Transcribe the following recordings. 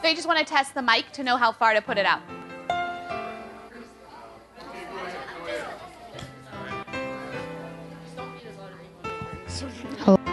They just want to test the mic to know how far to put it out. Hello.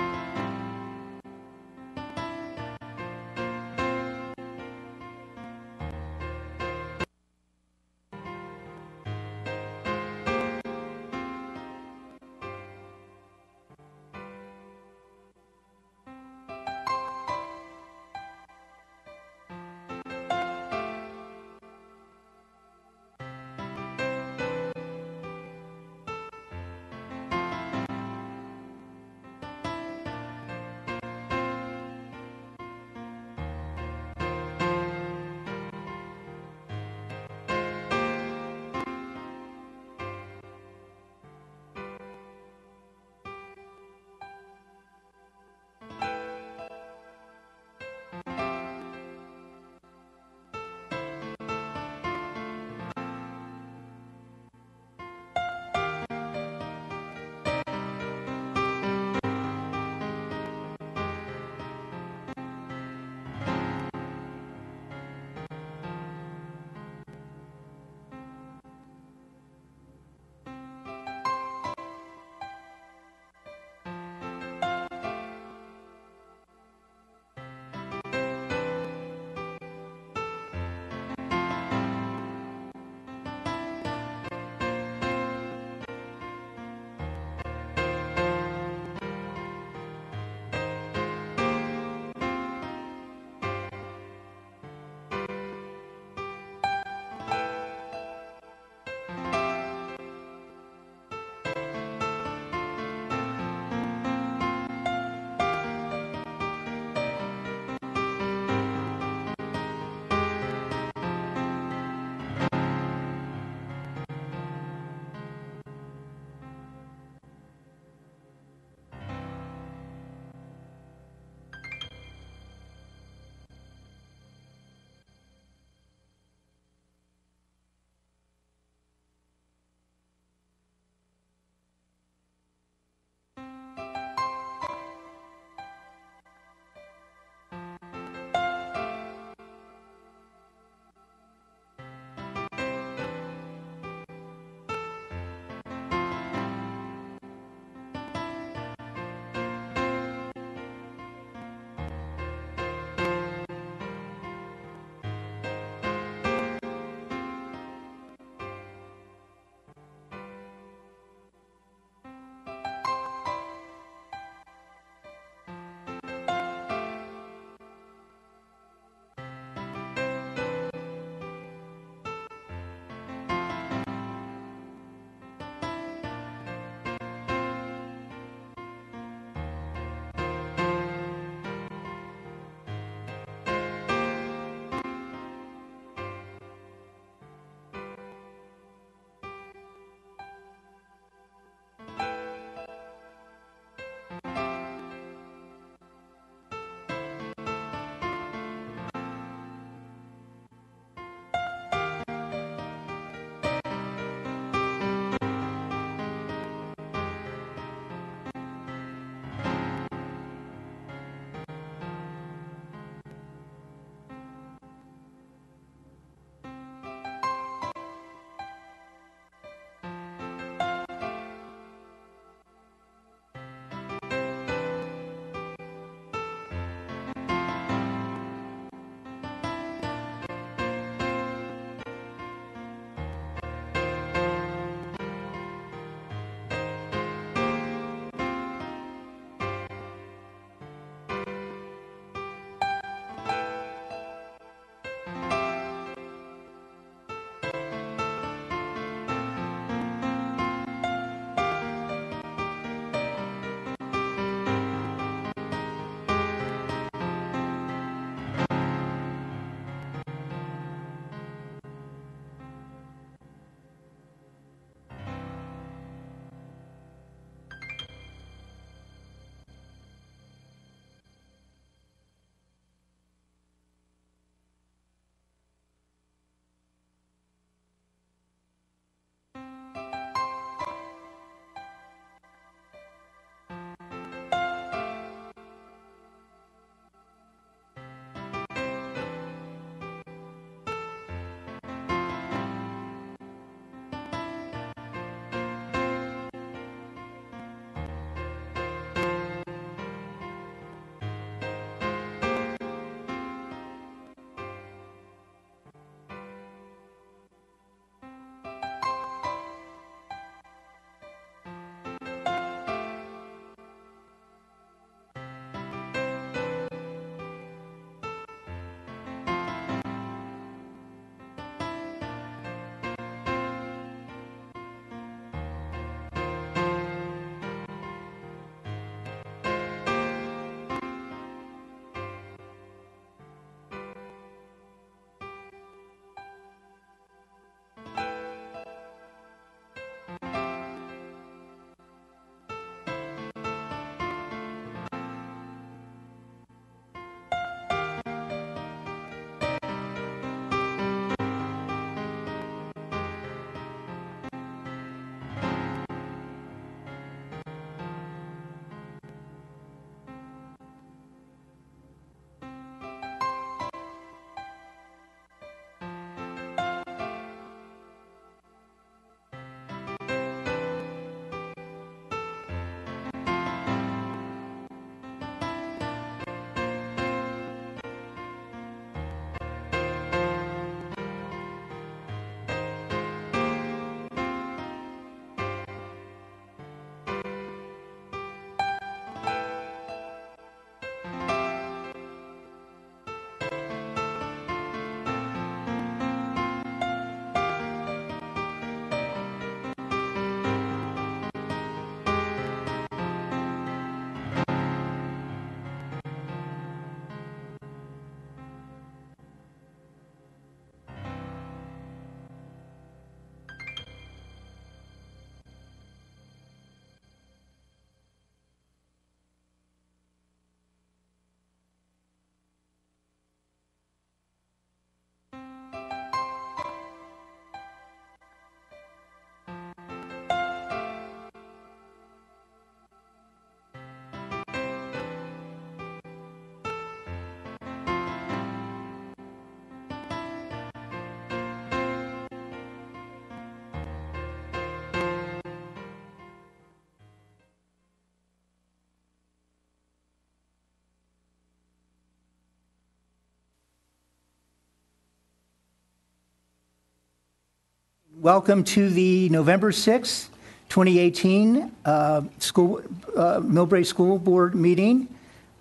Welcome to the November 6th, 2018 Millbrae School Board meeting.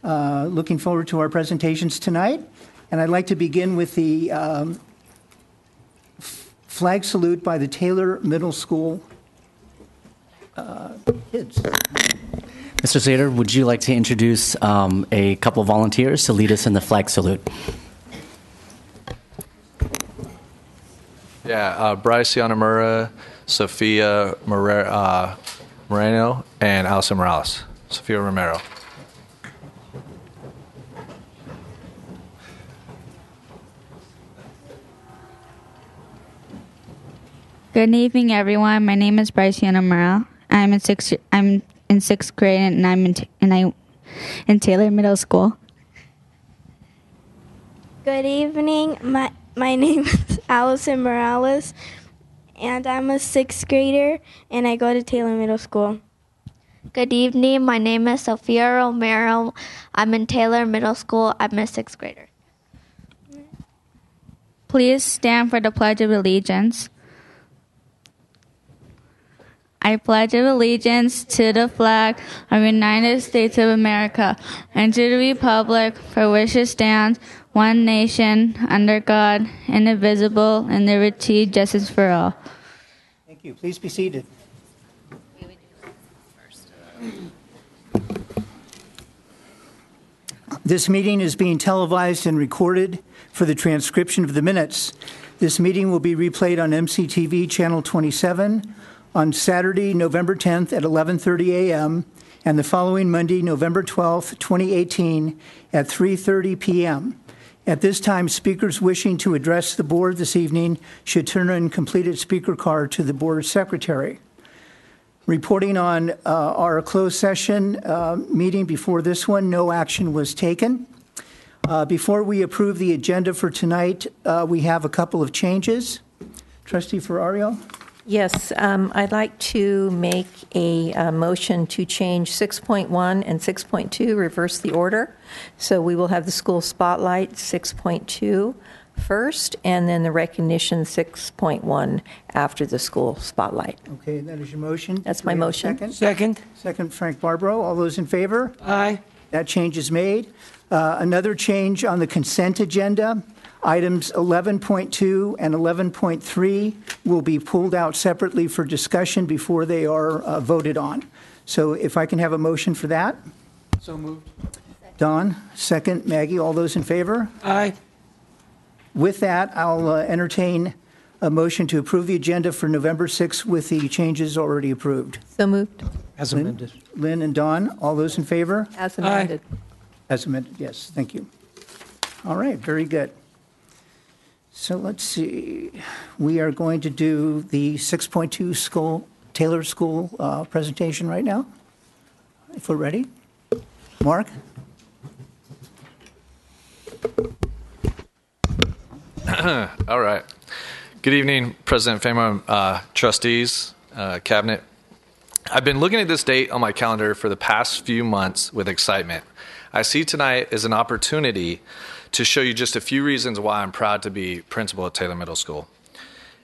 Looking forward to our presentations tonight. And I'd like to begin with the flag salute by the Taylor Middle School kids. Mr. Zader, would you like to introduce a couple of volunteers to lead us in the flag salute? Yeah, Bryce Yanamura, Sophia Moreno, and Allison Morales. Sophia Romero. Good evening, everyone. My name is Bryce Yanamura. I'm in sixth grade, and I'm in Taylor Middle School. Good evening. My name is Allison Morales, and I'm a sixth grader, and I go to Taylor Middle School. Good evening. My name is Sophia Romero. I'm in Taylor Middle School. I'm a sixth grader. Please stand for the Pledge of Allegiance. I pledge allegiance to the flag of the United States of America and to the republic for which it stands, one nation, under God, indivisible, and liberty, justice for all. Thank you. Please be seated. This meeting is being televised and recorded for the transcription of the minutes. This meeting will be replayed on MCTV Channel 27 on Saturday, November 10th at 11:30 a.m. and the following Monday, November 12th, 2018 at 3:30 p.m. At this time, speakers wishing to address the board this evening should turn in completed speaker card to the board secretary. Reporting on our closed session meeting before this one, no action was taken. Before we approve the agenda for tonight, we have a couple of changes. Trustee Ferrario? Yes, I'd like to make a motion to change 6.1 and 6.2, reverse the order. So we will have the school spotlight 6.2 first, and then the recognition 6.1 after the school spotlight. Okay, that is your motion. That's my motion. Second, Frank Barbaro. All those in favor? Aye. That change is made. Another change on the consent agenda. Items 11.2 and 11.3 will be pulled out separately for discussion before they are voted on. So if I can have a motion for that. So moved. Don, second. Maggie, all those in favor? Aye. With that, I'll entertain a motion to approve the agenda for November 6th with the changes already approved. So moved. As amended. Lynn and Don, all those in favor? As amended. As amended, yes. Thank you. All right, very good. So let's see. We are going to do the 6.2 Taylor School presentation right now, if we're ready. Mark? All right. Good evening, President Famo, trustees, cabinet. I've been looking at this date on my calendar for the past few months with excitement. I see tonight as an opportunity to show you just a few reasons why I'm proud to be principal at Taylor Middle School.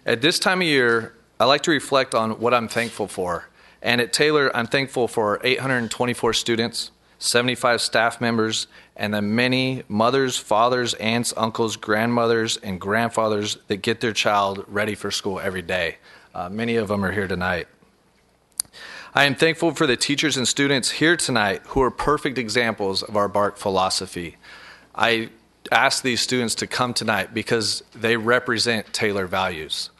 At this time of year, I like to reflect on what I'm thankful for. And at Taylor, I'm thankful for 824 students, 75 staff members, and the many mothers, fathers, aunts, uncles, grandmothers, and grandfathers that get their child ready for school every day. Many of them are here tonight. I am thankful for the teachers and students here tonight who are perfect examples of our BARC philosophy. I ask these students to come tonight because they represent Taylor values.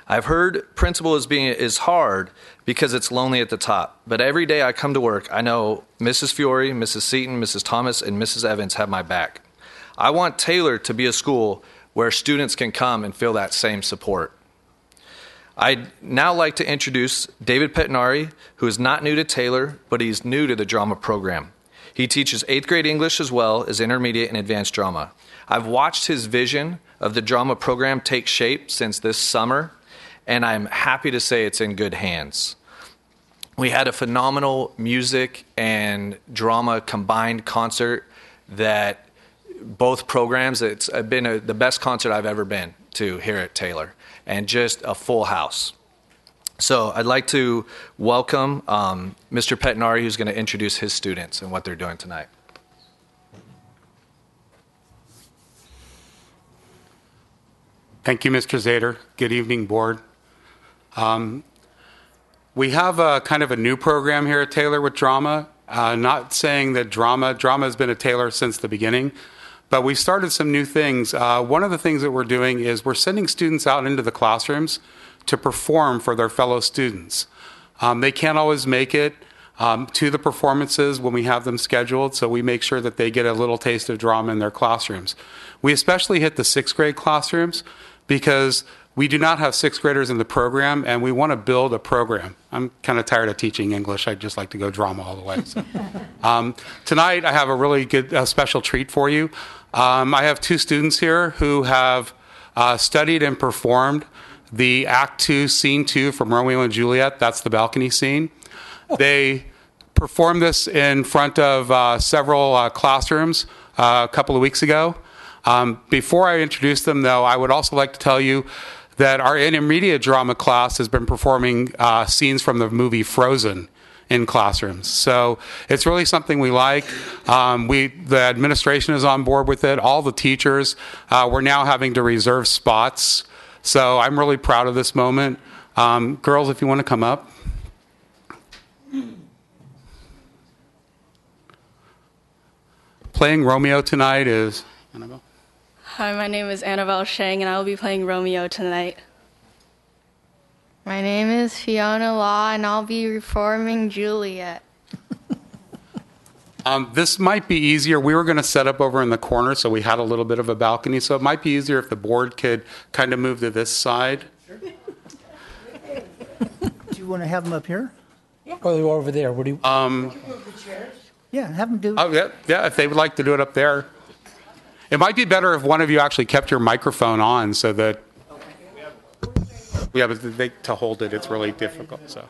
I've heard principal is hard because it's lonely at the top, but every day I come to work, I know Mrs. Fiore, Mrs. Seaton, Mrs. Thomas, and Mrs. Evans have my back. I want Taylor to be a school where students can come and feel that same support. I'd now like to introduce David Pettinari, who is not new to Taylor, but he's new to the drama program. He teaches 8th grade English as well as intermediate and advanced drama. I've watched his vision of the drama program take shape since this summer, and I'm happy to say it's in good hands. We had a phenomenal music and drama combined concert that both programs, it's been the best concert I've ever been 2022 here at Taylor, and just a full house. So I'd like to welcome Mr. Pettinari, who's going to introduce his students and what they're doing tonight. Thank you, Mr. Zader. Good evening, board. We have a kind of a new program here at Taylor with drama. Not saying that drama has been at Taylor since the beginning, but we started some new things. One of the things that we're doing is we're sending students out into the classrooms to perform for their fellow students. They can't always make it to the performances when we have them scheduled, so we make sure that they get a little taste of drama in their classrooms. We especially hit the 6th grade classrooms because we do not have 6th graders in the program, and we want to build a program. I'm kind of tired of teaching English. I'd just like to go drama all the way. So. Tonight, I have a really good special treat for you. I have 2 students here who have studied and performed the Act 2, Scene 2 from Romeo and Juliet. That's the balcony scene. They performed this in front of several classrooms a couple of weeks ago. Before I introduce them, though, I would also like to tell you that our intermediate drama class has been performing scenes from the movie Frozen in classrooms. So it's really something we like. The administration is on board with it. All the teachers. We're now having to reserve spots. So I'm really proud of this moment. Girls, if you want to come up. Playing Romeo tonight is Annabelle. Hi, my name is Annabelle Shang, and I will be playing Romeo tonight. My name is Fiona Law, and I'll be performing Juliet. This might be easier. We were going to set up over in the corner, so we had a little bit of a balcony. So it might be easier if the board could kind of move to this side. Do you want to have them up here? Yeah. Or they're over there. What do you? Yeah, have them do. Oh, yeah. If they would like to do it up there, it might be better if one of you actually kept your microphone on, so that. Yeah, but to hold it, it's really difficult. So,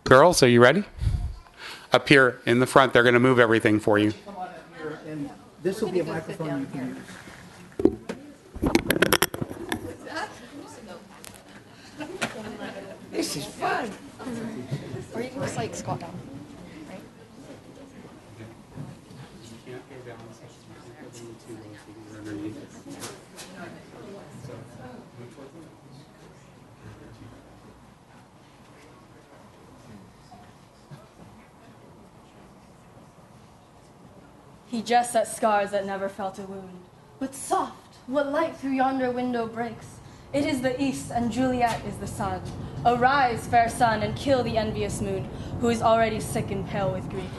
girls, are you ready? Up here in the front, they're going to move everything for you. Come on up here, and this will be a microphone you can use. This is fun. Or you can just like squat down. Right? He jests at scars that never felt a wound. But soft, what light through yonder window breaks? It is the east, and Juliet is the sun. Arise, fair sun, and kill the envious moon, who is already sick and pale with grief.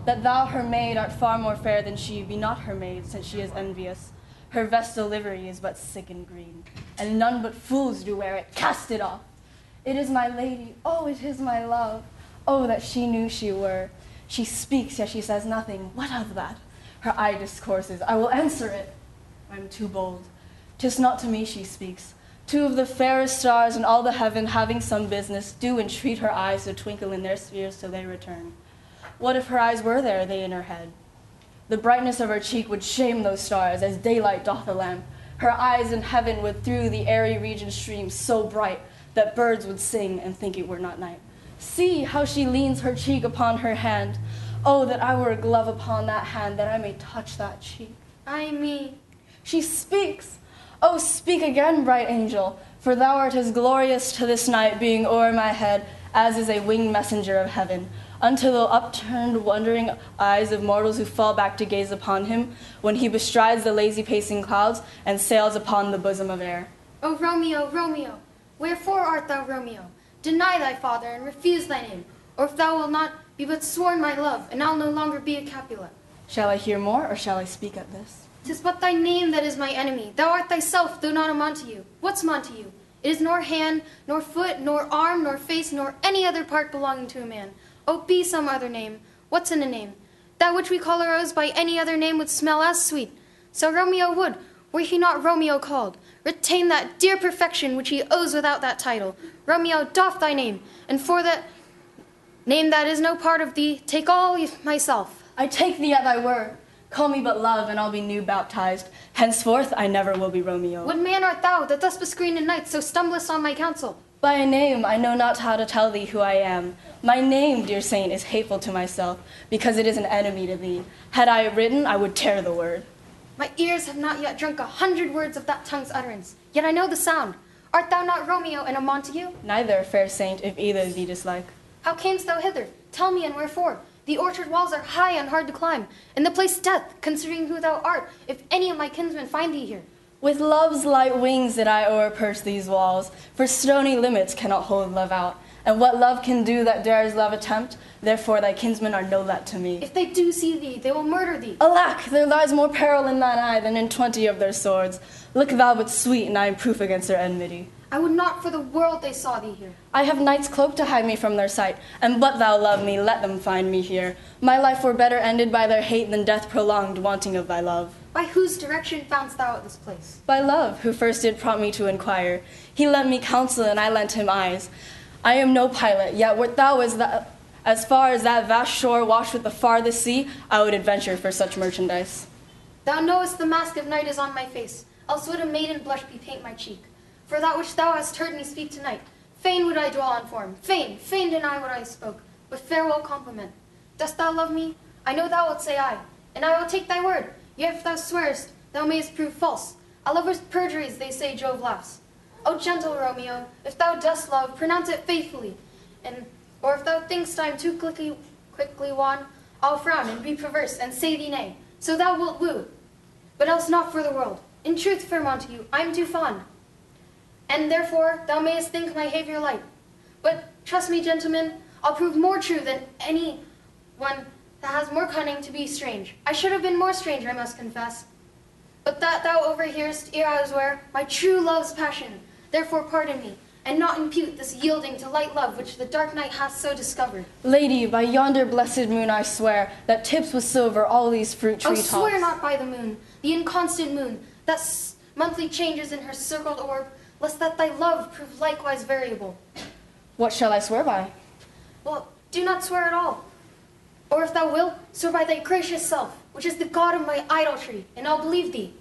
That thou, her maid, art far more fair than she, be not her maid, since she is envious. Her vestal livery is but sick and green, and none but fools do wear it. Cast it off. It is my lady, oh, it is my love. Oh, that she knew she were. She speaks, yet she says nothing. What of that? Her eye discourses. I will answer it. I'm too bold. 'Tis not to me she speaks. 2 of the fairest stars in all the heaven, having some business, do entreat her eyes to twinkle in their spheres till they return. What if her eyes were there, they in her head? The brightness of her cheek would shame those stars, as daylight doth a lamp. Her eyes in heaven would through the airy region stream so bright that birds would sing and think it were not night. See how she leans her cheek upon her hand. Oh, that I were a glove upon that hand, that I may touch that cheek. Ay me. She speaks. Oh, speak again, bright angel, for thou art as glorious to this night, being o'er my head, as is a winged messenger of heaven, unto the upturned, wondering eyes of mortals who fall back to gaze upon him, when he bestrides the lazy pacing clouds and sails upon the bosom of air. O Romeo, Romeo, wherefore art thou Romeo? Deny thy father and refuse thy name, or if thou wilt not, be but sworn my love, and I'll no longer be a Capulet. Shall I hear more, or shall I speak at this? 'Tis but thy name that is my enemy. Thou art thyself, though not a Montague. What's Montague? It is nor hand, nor foot, nor arm, nor face, nor any other part belonging to a man. Oh, be some other name. What's in a name? That which we call a rose by any other name would smell as sweet. So Romeo would, were he not Romeo called, retain that dear perfection which he owes without that title. Romeo, doff thy name, and for that name that is no part of thee, take all myself. I take thee at thy word. Call me but love, and I'll be new baptized. Henceforth, I never will be Romeo. What man art thou that thus bescreened in night so stumblest on my counsel? By a name, I know not how to tell thee who I am. My name, dear saint, is hateful to myself, because it is an enemy to thee. Had I it written, I would tear the word. My ears have not yet drunk 100 words of that tongue's utterance, yet I know the sound. Art thou not Romeo and a Montague? Neither, fair saint, if either thee dislike. How camest thou hither? Tell me, and wherefore? The orchard walls are high and hard to climb, and the place death, considering who thou art, if any of my kinsmen find thee here. With love's light wings did I o'erperch these walls, for stony limits cannot hold love out. And what love can do that dares love attempt, therefore thy kinsmen are no let to me. If they do see thee, they will murder thee. Alack, there lies more peril in thine eye than in 20 of their swords. Look thou but sweet, and I am proof against their enmity. I would not for the world they saw thee here. I have night's cloak to hide me from their sight, and but thou love me, let them find me here. My life were better ended by their hate than death prolonged, wanting of thy love. By whose direction foundst thou at this place? By love, who first did prompt me to inquire. He lent me counsel, and I lent him eyes. I am no pilot, yet wert thou as far as that vast shore washed with the farthest sea, I would adventure for such merchandise. Thou knowest the mask of night is on my face, else would a maiden blush bepaint my cheek. For that which thou hast heard me speak tonight, fain would I dwell on form, fain deny what I spoke, but farewell compliment. Dost thou love me? I know thou wilt say aye, and I will take thy word. Yet if thou swearest, thou mayest prove false. A lover's perjuries, they say Jove laughs. O gentle Romeo, if thou dost love, pronounce it faithfully. Or if thou thinkst I am too quickly won, I'll frown and be perverse and say thee nay. So thou wilt woo, but else not for the world. In truth, fair Montague, I am too fond. And therefore thou mayest think my behavior light. But trust me, gentlemen, I'll prove more true than any one that has more cunning to be strange. I should have been more strange, I must confess. But that thou overhearest ere I was ware, my true love's passion. Therefore pardon me, and not impute this yielding to light love which the dark night hath so discovered. Lady, by yonder blessed moon I swear, that tips with silver all these fruit tree tops. Oh, swear not by the moon, the inconstant moon, that monthly changes in her circled orb, lest that thy love prove likewise variable. What shall I swear by? Well, do not swear at all. Or if thou wilt, swear by thy gracious self, which is the god of my idolatry, and I'll believe thee.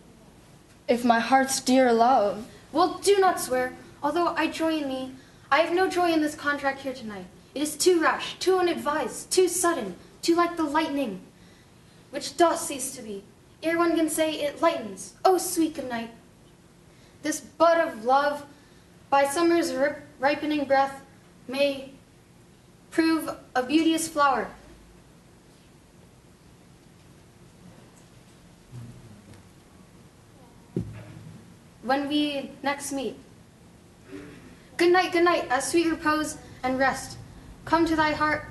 If my heart's dear love. Well, do not swear, although I joy in me. I have no joy in this contract here tonight. It is too rash, too unadvised, too sudden, too like the lightning, which doth cease to be. Ere one can say it lightens. Oh, sweet good night. This bud of love, by summer's ripening breath, may prove a beauteous flower. When we next meet. Good night, as sweet repose and rest. Come to thy heart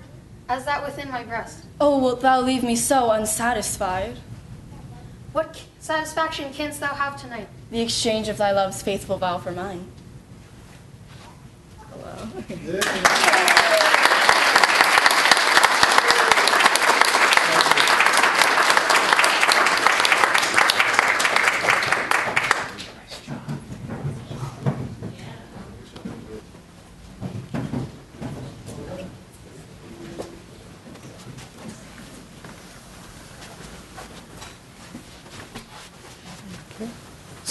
as that within my breast. Oh, wilt thou leave me so unsatisfied? What satisfaction canst thou have tonight? The exchange of thy love's faithful vow for mine. Hello.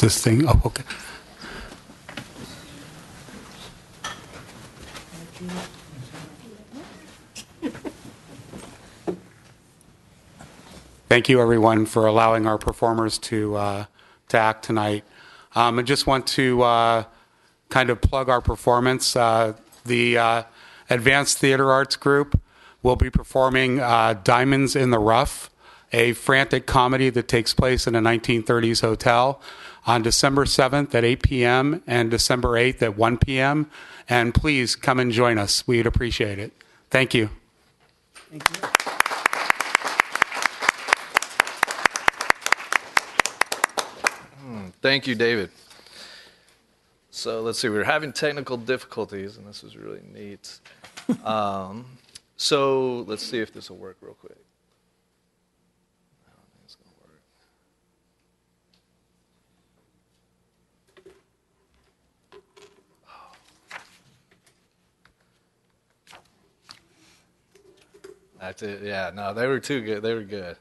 This thing, oh, okay. Thank you, everyone, for allowing our performers to act tonight. I just want to kind of plug our performance. The Advanced Theater Arts Group will be performing Diamonds in the Rough, a frantic comedy that takes place in a 1930s hotel on December 7th at 8 p.m. and December 8th at 1 p.m. And please come and join us. We'd appreciate it. Thank you. Thank you. Thank you, David. So let's see, we were having technical difficulties, and this was really neat. So let's see if this will work real quick. I don't think it's going to work. That's it. Yeah, no, they were too good. They were good.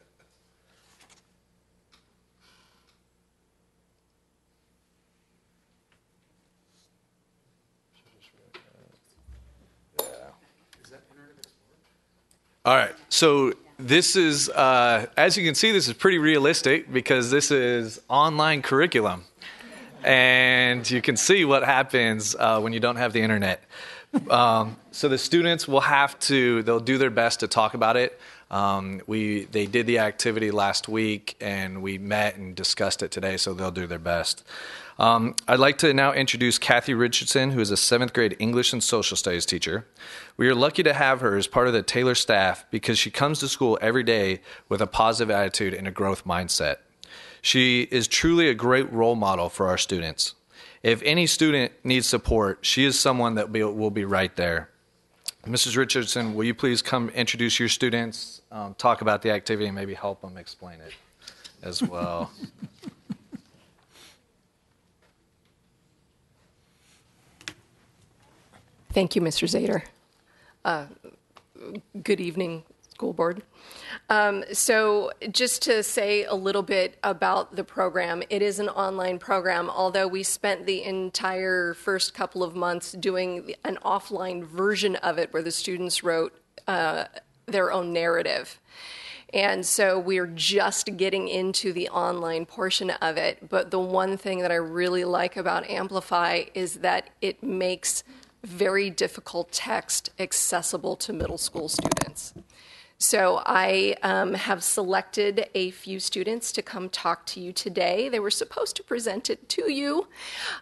All right. So this is, as you can see, this is pretty realistic because this is online curriculum. And you can see what happens when you don't have the internet. So the students they'll do their best to talk about it. They did the activity last week, and we met and discussed it today, so they'll do their best. I'd like to now introduce Kathy Richardson, who is a 7th grade English and Social Studies teacher. We are lucky to have her as part of the Taylor staff because she comes to school every day with a positive attitude and a growth mindset. She is truly a great role model for our students. If any student needs support, she is someone that will be right there. Mrs. Richardson, will you please come introduce your students, talk about the activity, and maybe help them explain it as well. Thank you, Mr. Zader. Good evening, school board. So just to say a little bit about the program, it is an online program, although we spent the entire first couple of months doing an offline version of it where the students wrote their own narrative. And so we're just getting into the online portion of it. But the one thing that I really like about Amplify is that it makes very difficult text accessible to middle school students. So I have selected a few students to come talk to you today. They were supposed to present it to you,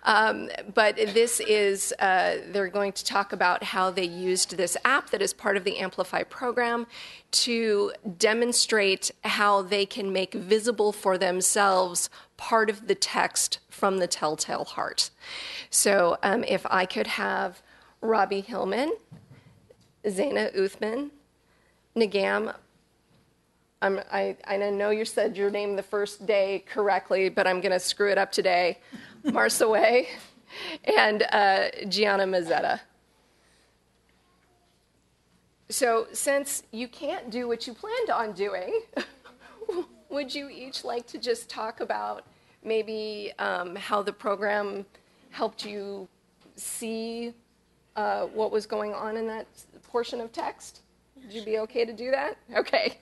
but this is, they're going to talk about how they used this app that is part of the Amplify program to demonstrate how they can make visible for themselves part of the text from the Telltale Heart. So if I could have Robbie Hillman, Zaina Uthman, Nagam, I know you said your name the first day correctly, but I'm going to screw it up today, Marsaway, and Gianna Mazzetta. So since you can't do what you planned on doing, would you each like to just talk about maybe how the program helped you see what was going on in that portion of text? Would you be okay to do that? Okay.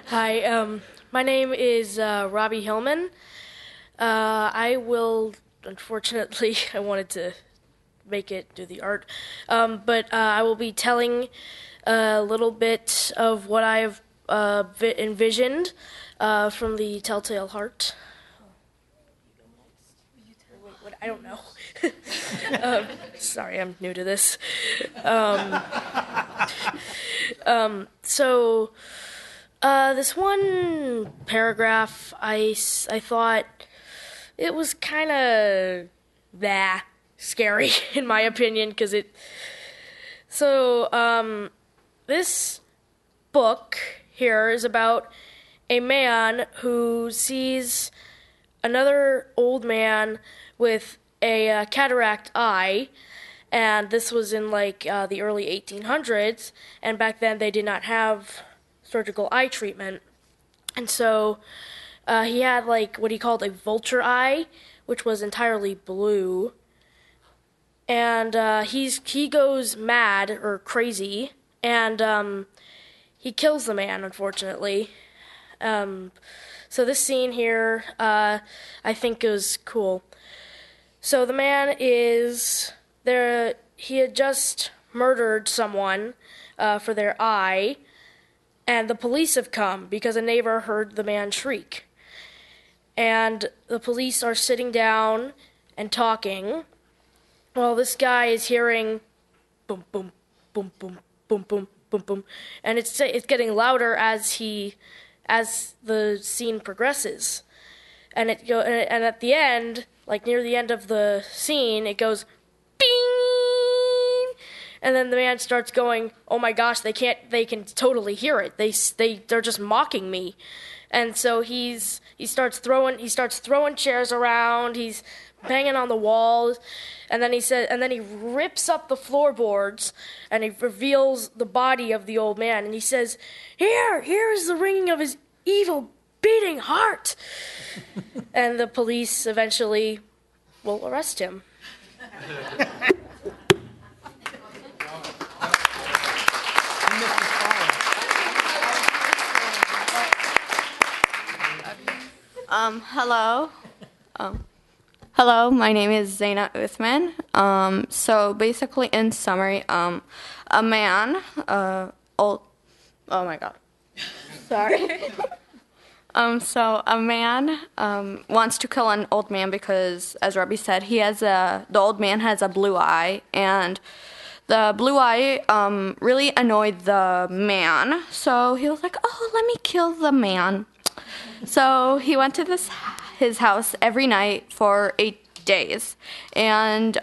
Hi, my name is Robbie Hillman. Unfortunately, I wanted to make it do the art, but I will be telling a little bit of what I've envisioned from the Telltale Heart. I don't know. Sorry, I'm new to this. So this one paragraph, I thought it was kind of scary in my opinion, because this book here is about a man who sees another old man with a cataract eye, and this was in the early 1800s, and back then they did not have surgical eye treatment, and so he had what he called a vulture eye, which was entirely blue, and he goes mad or crazy, and he kills the man, unfortunately. So this scene here, I think is cool. So the man is there. He had just murdered someone for their eye, and the police have come because a neighbor heard the man shriek. And the police are sitting down and talking. Well, this guy is hearing boom, boom, boom, boom, boom, boom, boom, boom, and it's getting louder as the scene progresses, and and at the end, near the end of the scene, it goes bing, and then the man starts going, "Oh my gosh, they can totally hear it. They're just mocking me," and so he starts throwing chairs around. He's banging on the walls, and then he rips up the floorboards, and he reveals the body of the old man, and he says, "Here is the ringing of his evil beating heart. And the police eventually will arrest him. Hello. Hello, my name is Zaina Uthman. So basically, in summary, a man, oh my God, sorry. So a man wants to kill an old man because, as Robbie said, the old man has a blue eye, and the blue eye really annoyed the man. So he was like, "Oh, let me kill the man." So he went to his house every night for 8 days, and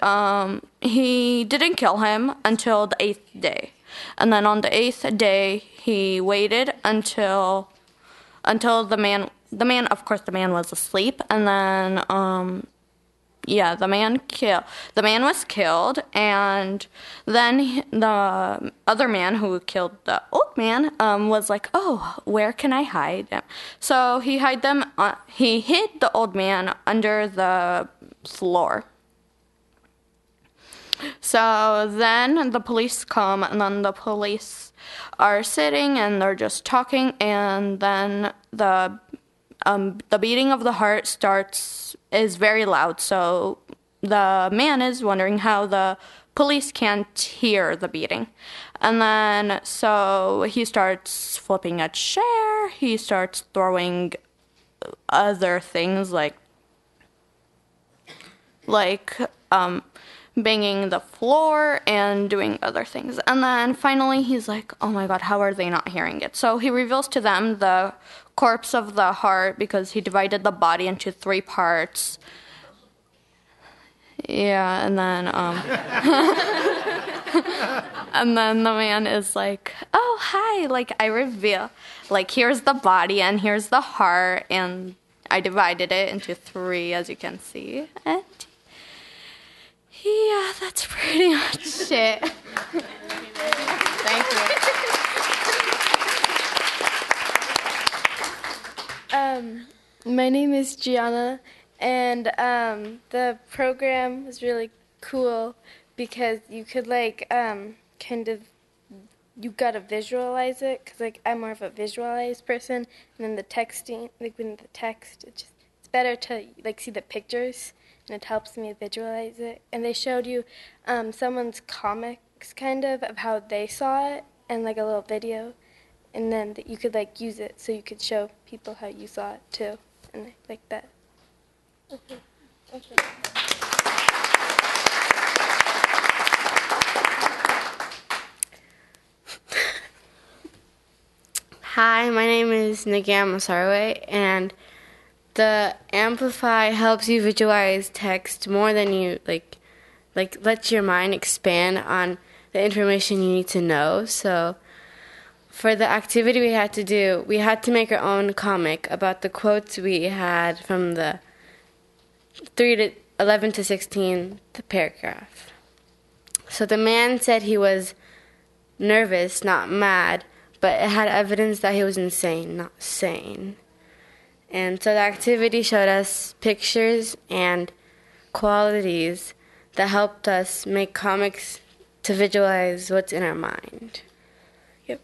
he didn't kill him until the 8th day. And then on the 8th day, he waited until the man, of course, the man was asleep, and then the man was killed, and then the other man who killed the old man was like, "Oh, where can I hide him?" So he hid the old man under the floor. So then the police come, and then the police are sitting and they're just talking, and then the beating of the heart is very loud. So the man is wondering how the police can't hear the beating. And then so he starts flipping a chair, he starts throwing other things like banging the floor and doing other things. And then finally he's like, "Oh my God, how are they not hearing it?" So he reveals to them the corpse of the heart, because he divided the body into 3 parts. Yeah, and then and then the man is like, "Oh, hi," I reveal, here's the body and here's the heart, and I divided it into 3, as you can see. And yeah, that's pretty much it. Thank you. My name is Gianna, and the program was really cool because you could you gotta visualize it, because I'm more of a visualized person, and then the texting, when the text, it's better to see the pictures, and it helps me visualize it. And they showed you someone's comics of how they saw it, and a little video, and then you could use it so you could show people how you saw it too, and I like that. Okay. Hi, my name is Nagam Masarwe, and the Amplify helps you visualize text more than you lets your mind expand on the information you need to know. So for the activity we had to make our own comic about the quotes we had from the 11 to 16, the paragraph. So the man said he was nervous, not mad, but it had evidence that he was insane, not sane. And so the activity showed us pictures and qualities that helped us make comics to visualize what's in our mind. Yep.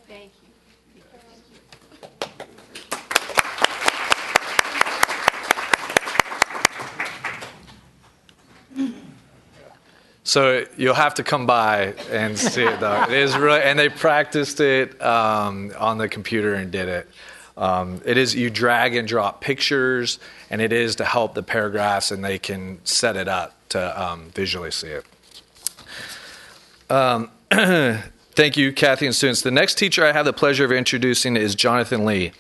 Thank you. So you'll have to come by and see it, though. It is really, and they practiced it on the computer and did it. It is, you drag and drop pictures, and it is to help the paragraphs, and they can set it up to visually see it. Thank you, Kathy and students. The next teacher I have the pleasure of introducing is Jonathan Lee.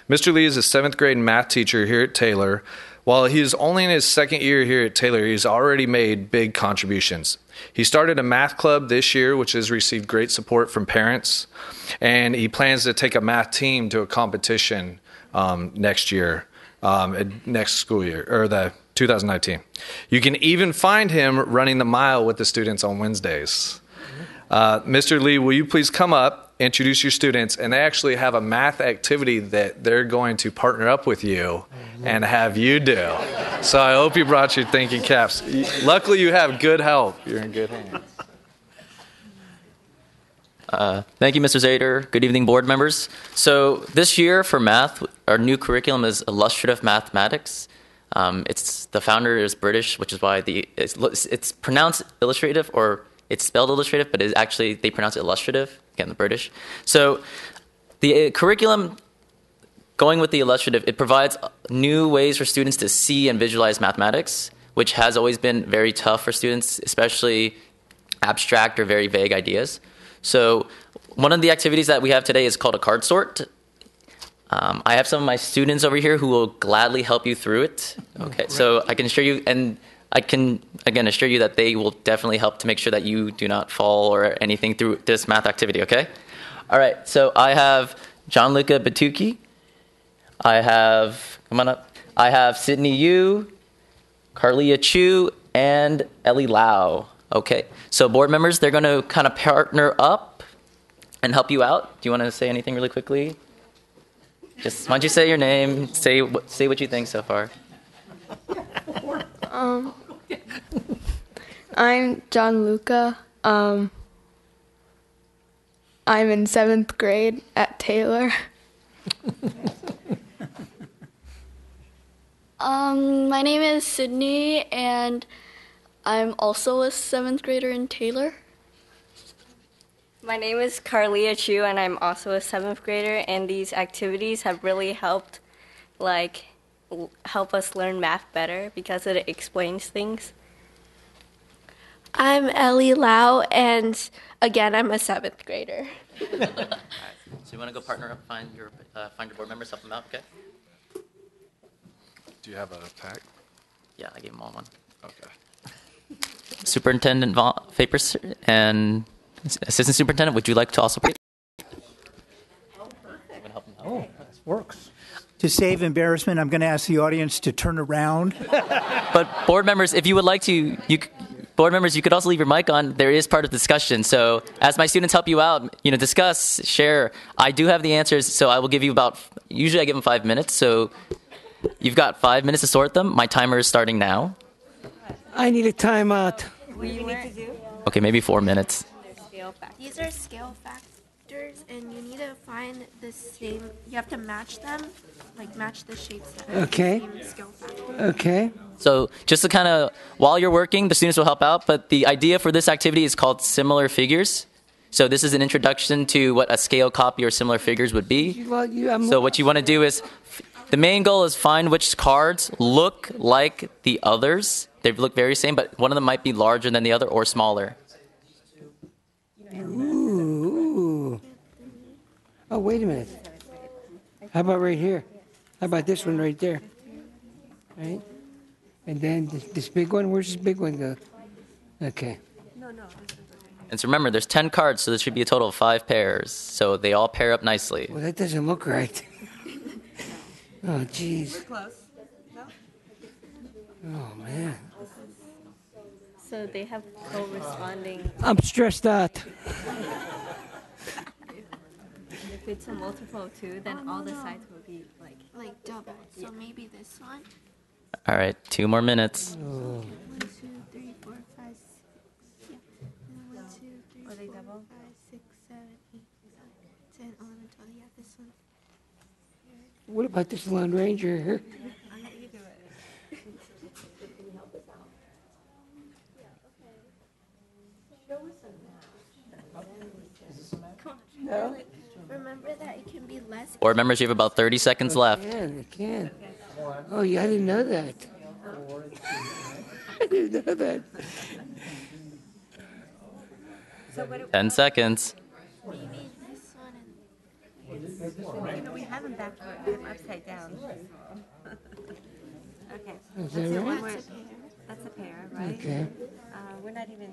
Mr. Lee is a 7th grade math teacher here at Taylor. While he is only in his 2nd year here at Taylor, he's already made big contributions. He started a math club this year, which has received great support from parents, and he plans to take a math team to a competition next year, next school year, or the 2019. You can even find him running the mile with the students on Wednesdays. Mr. Lee, will you please come up, introduce your students, and they actually have a math activity that they're going to partner up with you and have you do. So I hope you brought your thinking caps. Luckily, you have good help. You're in good hands. Thank you, Mr. Zader. Good evening, board members. So this year for math, our new curriculum is illustrative mathematics. The founder is British, which is why it's pronounced illustrative, or it's spelled illustrative, but they pronounce it illustrative. Again, the British. So the curriculum, going with the illustrative, it provides new ways for students to see and visualize mathematics, which has always been very tough for students, especially abstract or very vague ideas. So one of the activities that we have today is called a card sort. I have some of my students over here who will gladly help you through it. Okay, so I can assure you, and I can, again, assure you that they will definitely help to make sure that you do not fall or anything through this math activity, okay? All right, so I have Gianluca Batucci. I have, come on up. I have Sydney Yu, Carlia Chu, and Ellie Lau. Okay, so board members, they're going to kind of partner up and help you out. Do you want to say anything really quickly? Just why don't you say your name, say what you think so far. I'm Gianluca. I'm in 7th grade at Taylor. My name is Sydney, and I'm also a 7th grader in Taylor. My name is Carlia Chu, and I'm also a 7th grader, and these activities have really helped us learn math better because it explains things. I'm Ellie Lau, and again, I'm a 7th grader. All right. So you want to go partner up, find your board members, help them out, okay? Do you have a pack? Yeah, I gave them all one. Okay. Superintendent Vapors and Assistant Superintendent, would you like to also? Oh, this works. To save embarrassment, I'm going to ask the audience to turn around. But board members, if you would like to, board members, you could also leave your mic on. There is part of the discussion. So as my students help you out, discuss, share. I do have the answers, so I will give you usually I give them 5 minutes. So you've got 5 minutes to sort them. My timer is starting now. I need a timeout. What do you need to do? Okay, maybe 4 minutes. These are scale factors, and you need to find the same. You have to match them, match the shapes that have the same scale factor. Okay. So just to kind of, while you're working, the students will help out. But the idea for this activity is called similar figures. So this is an introduction to what a scale copy or similar figures would be. So what you want to do is, the main goal is find which cards look like the others. They look very same, but one of them might be larger than the other or smaller. Ooh. Oh, wait a minute. How about right here? How about this one right there? Right? And then this big one, where's this big one go? Okay. And so remember, there's 10 cards, so there should be a total of 5 pairs. So they all pair up nicely. Well, that doesn't look right. Oh, jeez. Oh, man. So they have corresponding. I'm stressed out. If it's a multiple of 2, then all the sides will be like double. So maybe this one. All right, 2 more minutes. 1, 2, 3, 4, 5, 6. Yeah. 1, 2, 3, 4, 5, 6, 7, 8, 9, 10, 11, 12. Yeah, this one. What about this Lone Ranger here? I'll let you do it. No. Remember that it can be less. Board members, you have about 30 seconds left. It can. Oh, yeah, I didn't know that. I didn't know that. 10 seconds. Maybe this one and We have them backward, upside down. Okay. Is that right? That's a pair, right? Okay. We're not even.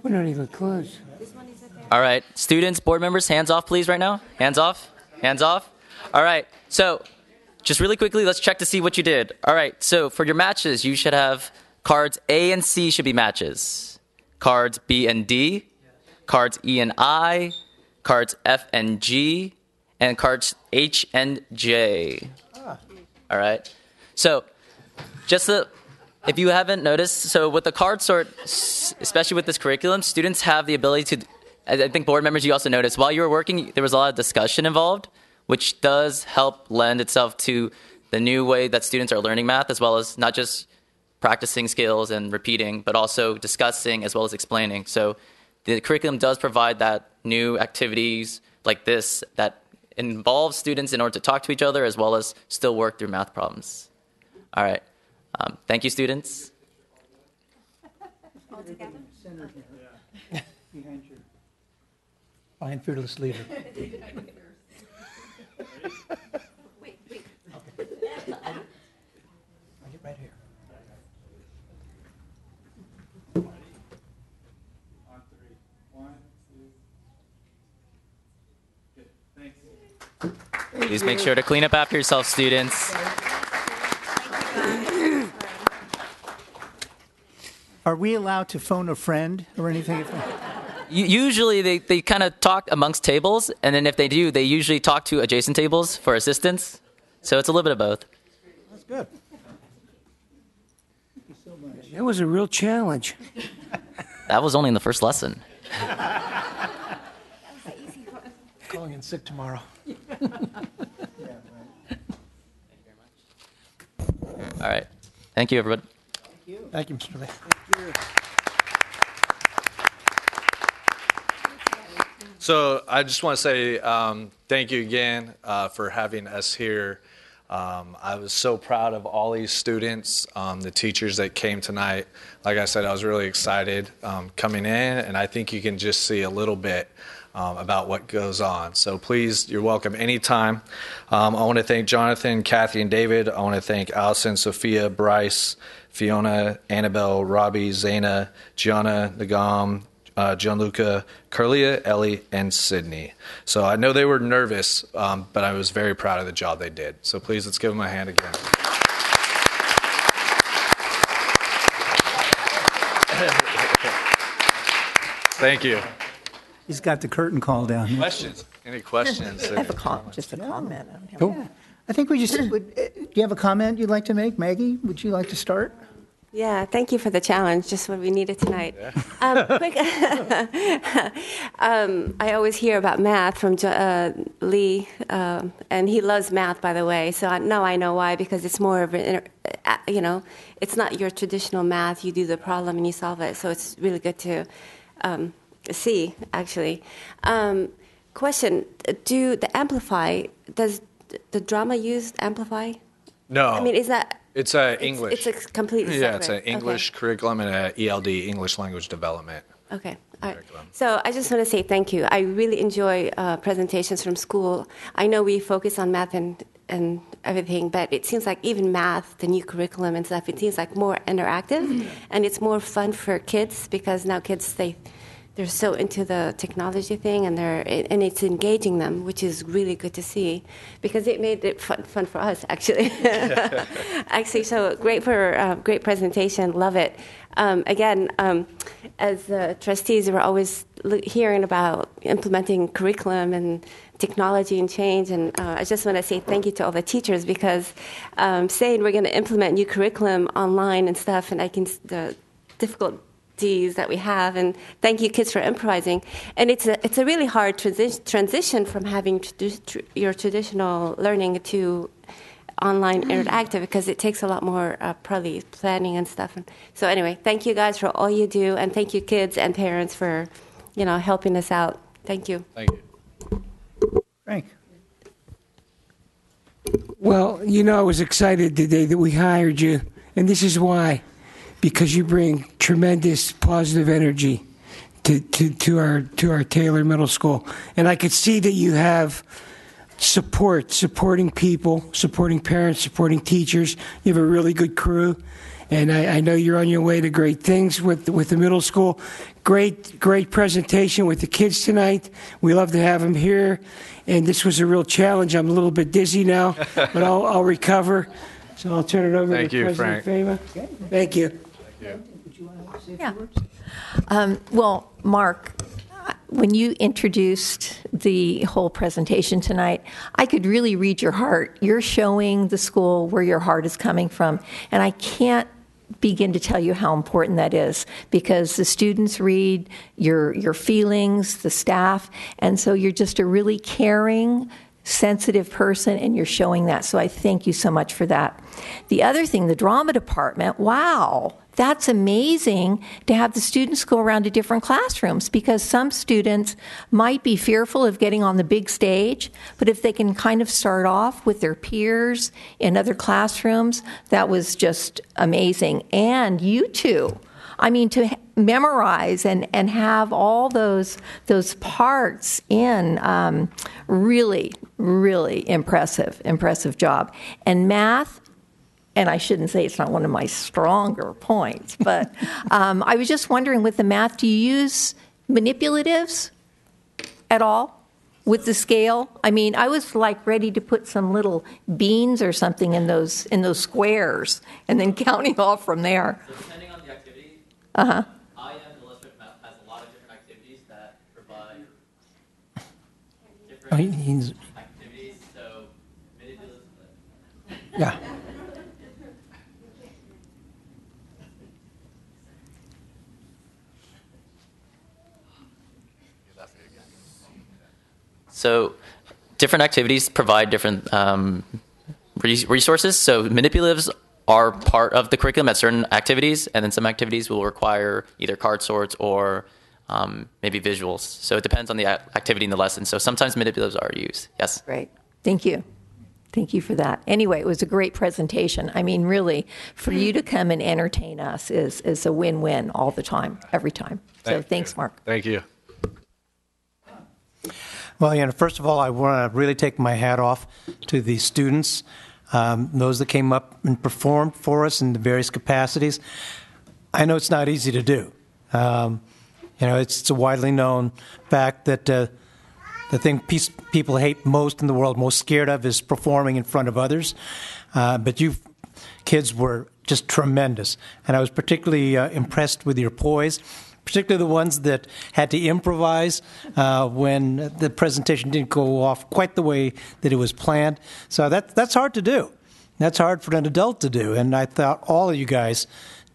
We're not even close. This one is a pair. All right, students, board members, hands off, please, right now. Hands off. Hands off. All right, so just really quickly, let's check to see what you did. All right, so for your matches, you should have cards A and C should be matches. Cards B and D, cards E and I, cards F and G, and cards H and J. All right. So if you haven't noticed, so with the card sort, especially with this curriculum, students have the ability to, I think board members, you also noticed, while you were working, there was a lot of discussion involved, which does help lend itself to the new way that students are learning math, as well as not just practicing skills and repeating, but also discussing as well as explaining. So the curriculum does provide that new activities like this that involve students in order to talk to each other as well as still work through math problems. All right. Thank you, students. All together? Center here. Behind your fine, fearless leader. Wait. Okay. I'll get right here. On three. 1, 2. Good. Thanks. Please make sure to clean up after yourself, students. Are we allowed to phone a friend or anything? Usually they kind of talk amongst tables, and then if they do, they usually talk to adjacent tables for assistance. So it's a little bit of both. That's good. Thank you so much. That was a real challenge. That was only in the first lesson. Calling in sick tomorrow. All right. Thank you, everybody. Thank you, Mr. Lee. So I just want to say thank you again for having us here. I was so proud of all these students, the teachers that came tonight. Like I said, I was really excited coming in, and I think you can just see a little bit about what goes on. So please, you're welcome anytime. I want to thank Jonathan, Kathy, and David. I want to thank Allison, Sophia, Bryce, Fiona, Annabelle, Robbie, Zaina, Gianna, Nagam, Gianluca, Carlia, Ellie, and Sydney. So I know they were nervous, but I was very proud of the job they did. So please, let's give them a hand again. Thank you. He's got the curtain call down. Questions? Any questions? I have just a comment. Oh. I think we just would. Do you have a comment you'd like to make, Maggie? Would you like to start? Yeah, thank you for the challenge. Just what we needed tonight. Quick, I always hear about math from Lee, and he loves math, by the way. So I know why, because it's more of an, it's not your traditional math. You do the problem and you solve it. So it's really good to see, actually. Question: does the drama use Amplify? No. I mean, is that? It's English. It's a completely separate. Yeah, it's an English curriculum and an ELD, English Language Development. Okay. All right. So I just want to say thank you. I really enjoy presentations from school. I know we focus on math and everything, but it seems like even math, the new curriculum and stuff, it seems like more interactive, and it's more fun for kids because now kids, they're so into the technology thing, and it's engaging them, which is really good to see, because it made it fun for us, actually. Actually, so great great presentation. Love it. Again, as trustees, we're always hearing about implementing curriculum and technology and change, and I just want to say thank you to all the teachers, because saying we're going to implement new curriculum online and stuff, and the difficult that we have, and thank you kids for improvising. And it's a really hard transition from having your traditional learning to online interactive, because it takes a lot more probably planning and stuff. And so anyway, thank you guys for all you do, and thank you kids and parents for helping us out. Thank you. Thank you. Frank. Well, I was excited today that we hired you, and this is why. Because you bring tremendous positive energy to our Taylor Middle School, and I could see that you have supporting people, supporting parents, supporting teachers. You have a really good crew, and I know you're on your way to great things with the middle school. Great presentation with the kids tonight. We love to have them here, and this was a real challenge. I'm a little bit dizzy now, but I'll recover. So I'll turn it over to President Fema. Thank you. Yeah. Well, Mark, when you introduced the whole presentation tonight, I could really read your heart. You're showing the school where your heart is coming from, and I can't begin to tell you how important that is, because the students read your feelings, the staff, and so you're just a really caring, sensitive person, and you're showing that. So I thank you so much for that. The other thing, the drama department, wow, that's amazing to have the students go around to different classrooms, because some students might be fearful of getting on the big stage, but if they can kind of start off with their peers in other classrooms, that was just amazing. And you too. I mean, to memorize and have all those parts in, really, really impressive job. And math, and I shouldn't say it's not one of my stronger points, but I was just wondering, with the math, do you use manipulatives at all with the scale? I mean, I was like ready to put some little beans or something in those squares and then counting off from there. So depending on the activity, Uh-huh. illustrative math has a lot of different activities that provide different He's- activities. So manipulative. Yeah. So different activities provide different resources. So manipulatives are part of the curriculum at certain activities, and then some activities will require either card sorts or maybe visuals. So it depends on the activity in the lesson. So sometimes manipulatives are used. Yes. Great. Thank you. Thank you for that. Anyway, it was a great presentation. I mean, really, for you to come and entertain us is a win-win all the time, every time. So thanks, Mark. Thank you. Well, first of all, I want to really take my hat off to the students, those that came up and performed for us in the various capacities. I know it's not easy to do. It's a widely known fact that the thing people hate most in the world, most scared of, is performing in front of others. But you kids were just tremendous. And I was particularly impressed with your poise, particularly the ones that had to improvise when the presentation didn't go off quite the way that it was planned. So that's hard to do. That's hard for an adult to do. And I thought all of you guys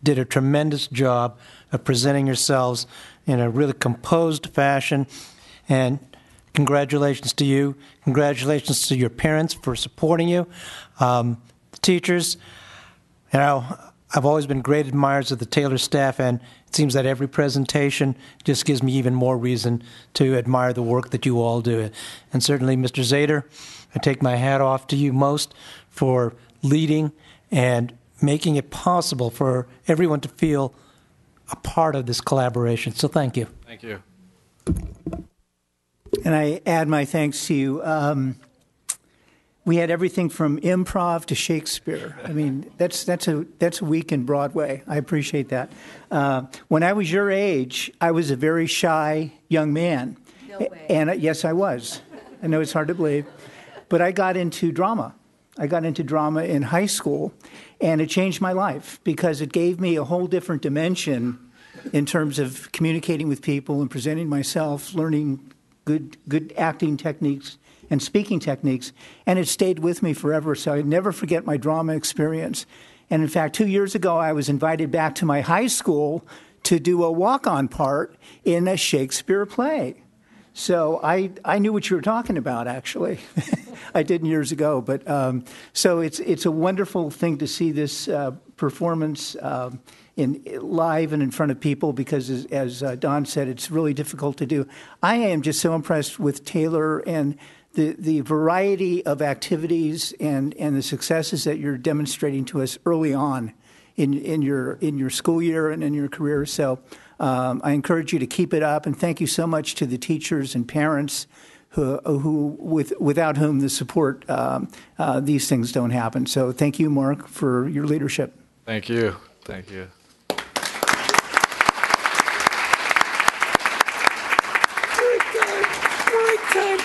did a tremendous job of presenting yourselves in a really composed fashion. And congratulations to you. Congratulations to your parents for supporting you. The teachers, I've always been great admirers of the Taylor staff, and it seems that every presentation just gives me even more reason to admire the work that you all do. And certainly, Mr. Zader, I take my hat off to you most for leading and making it possible for everyone to feel a part of this collaboration. So thank you. Thank you. And I add my thanks to you. We had everything from improv to Shakespeare. I mean, that's a week in Broadway. I appreciate that. When I was your age, I was a very shy young man. No way. And yes, I was. I know it's hard to believe. But I got into drama. I got into drama in high school, and it changed my life because it gave me a whole different dimension in terms of communicating with people and presenting myself, learning good acting techniques and speaking techniques, and it stayed with me forever, so I never forget my drama experience. And in fact, 2 years ago, I was invited back to my high school to do a walk-on part in a Shakespeare play. So I knew what you were talking about, actually. I didn't years ago, but so it's a wonderful thing to see this performance in live and in front of people, because as Don said, it's really difficult to do. I am just so impressed with Taylor and the variety of activities and the successes that you're demonstrating to us early on in your school year and in your career. So I encourage you to keep it up, and thank you so much to the teachers and parents without whom the support, these things don't happen. So thank you, Mark, for your leadership. Thank you. Thank you. Break time.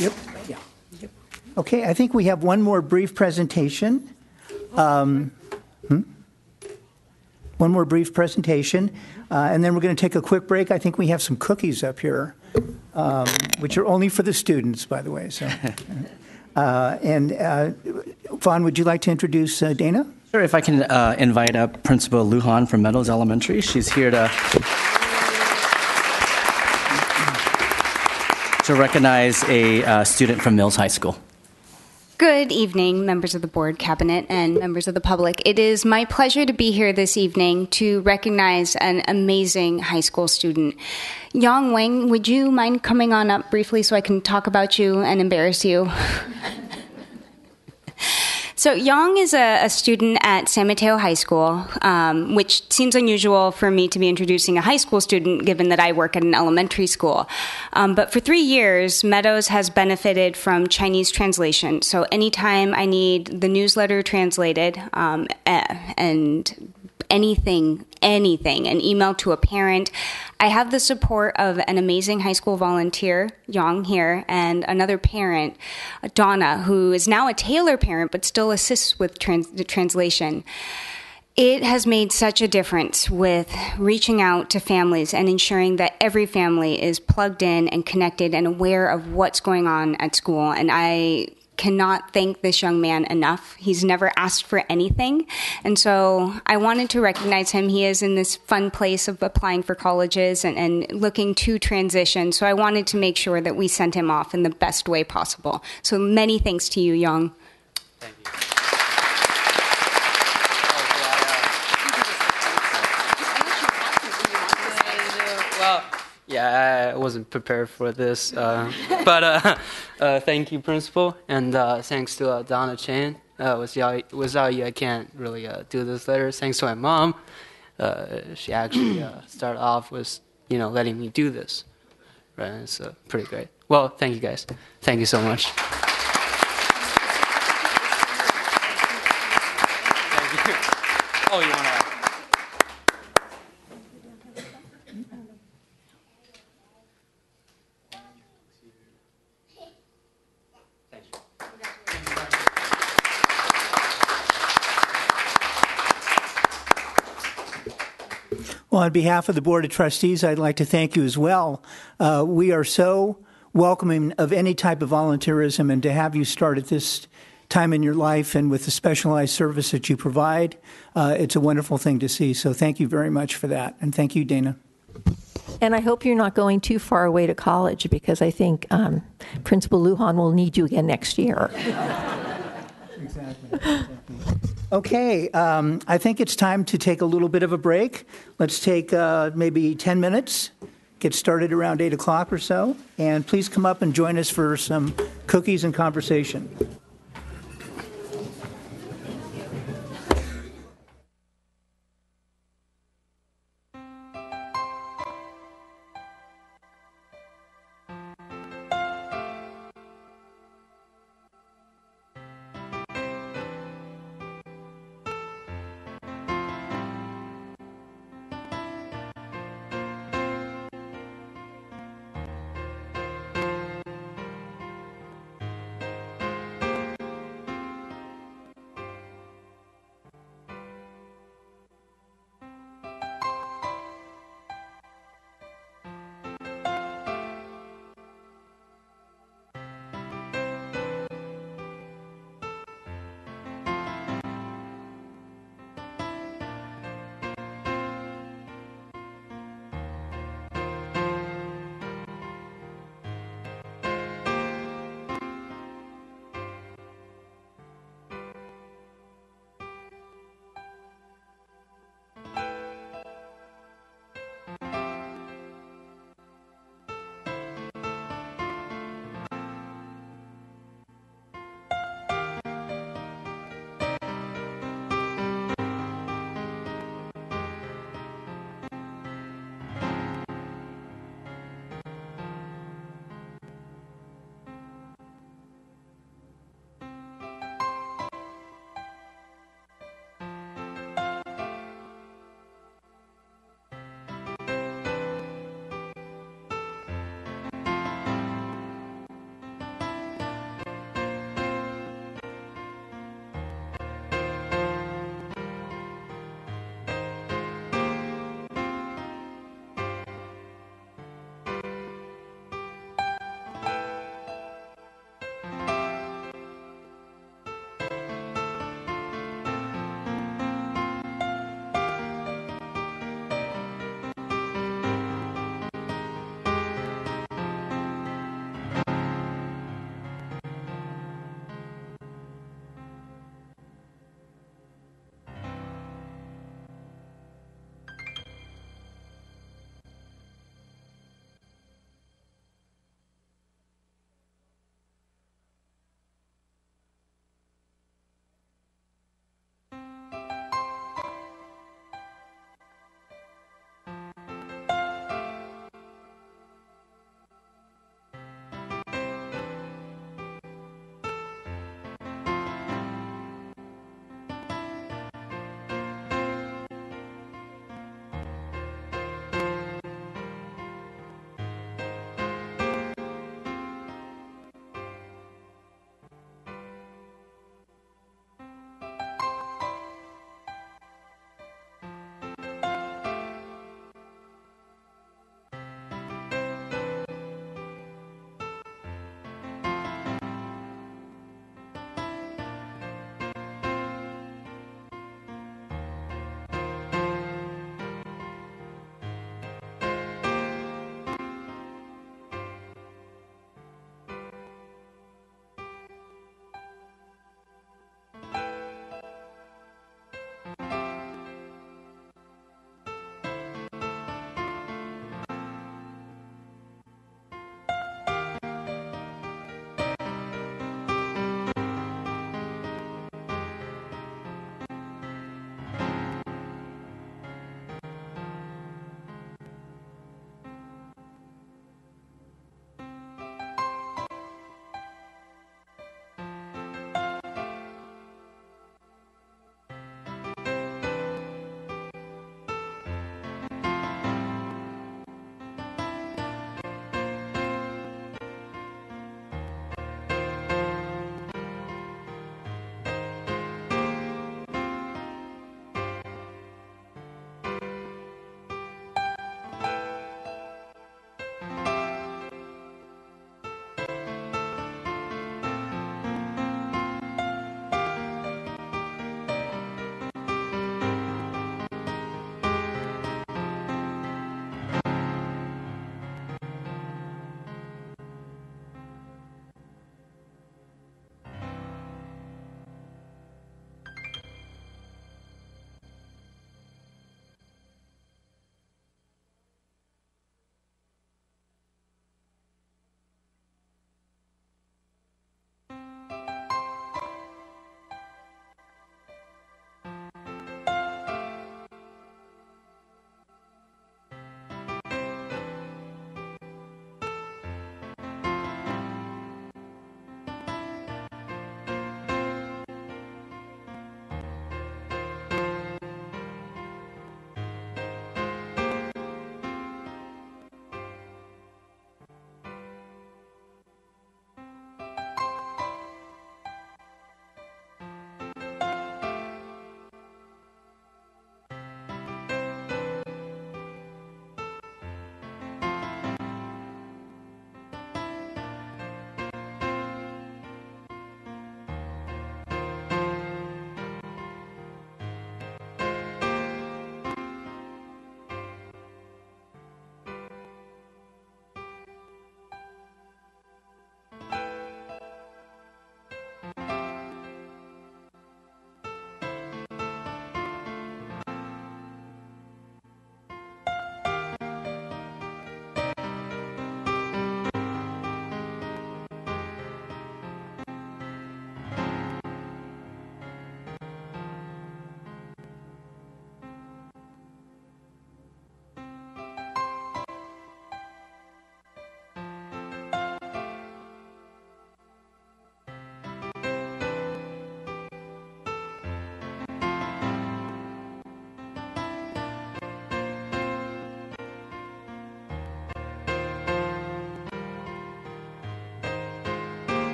Yep. Yeah. Yep. Okay, I think we have one more brief presentation. One more brief presentation, and then we're going to take a quick break. I think we have some cookies up here, which are only for the students, by the way. So, Vaughn, would you like to introduce Dana? Sure, if I can invite up Principal Lujan from Meadows Elementary. She's here to recognize a student from Mills High School. Good evening, members of the board, cabinet, and members of the public. It is my pleasure to be here this evening to recognize an amazing high school student. Yang Wang, would you mind coming on up briefly so I can talk about you and embarrass you? So Yang is a student at San Mateo High School, which seems unusual for me to be introducing a high school student given that I work at an elementary school. But for 3 years, Meadows has benefited from Chinese translation. So anytime I need the newsletter translated and anything, an email to a parent, I have the support of an amazing high school volunteer, Yang here, and another parent, Donna, who is now a Taylor parent but still assists with the translation. It has made such a difference with reaching out to families and ensuring that every family is plugged in and connected and aware of what's going on at school. And I cannot thank this young man enough. He's never asked for anything. And so I wanted to recognize him. He is in this fun place of applying for colleges and looking to transition. So I wanted to make sure that we sent him off in the best way possible. So many thanks to you, Young. Thank you. Well, yeah, I wasn't prepared for this, but thank you, Principal, and thanks to Donna Chan. Without you, I can't really do this letter. Thanks to my mom, she actually started off with letting me do this. Right, it's pretty great. Well, thank you guys. Thank you so much. Thank you. Oh, you want to? Well, on behalf of the Board of Trustees, I'd like to thank you as well. We are so welcoming of any type of volunteerism, and to have you start at this time in your life and with the specialized service that you provide, it's a wonderful thing to see. So thank you very much for that. And thank you, Dana. And I hope you're not going too far away to college, because I think Principal Lujan will need you again next year. Exactly. Okay, I think it's time to take a little bit of a break. Let's take maybe 10 minutes, get started around 8 o'clock or so, and please come up and join us for some cookies and conversation.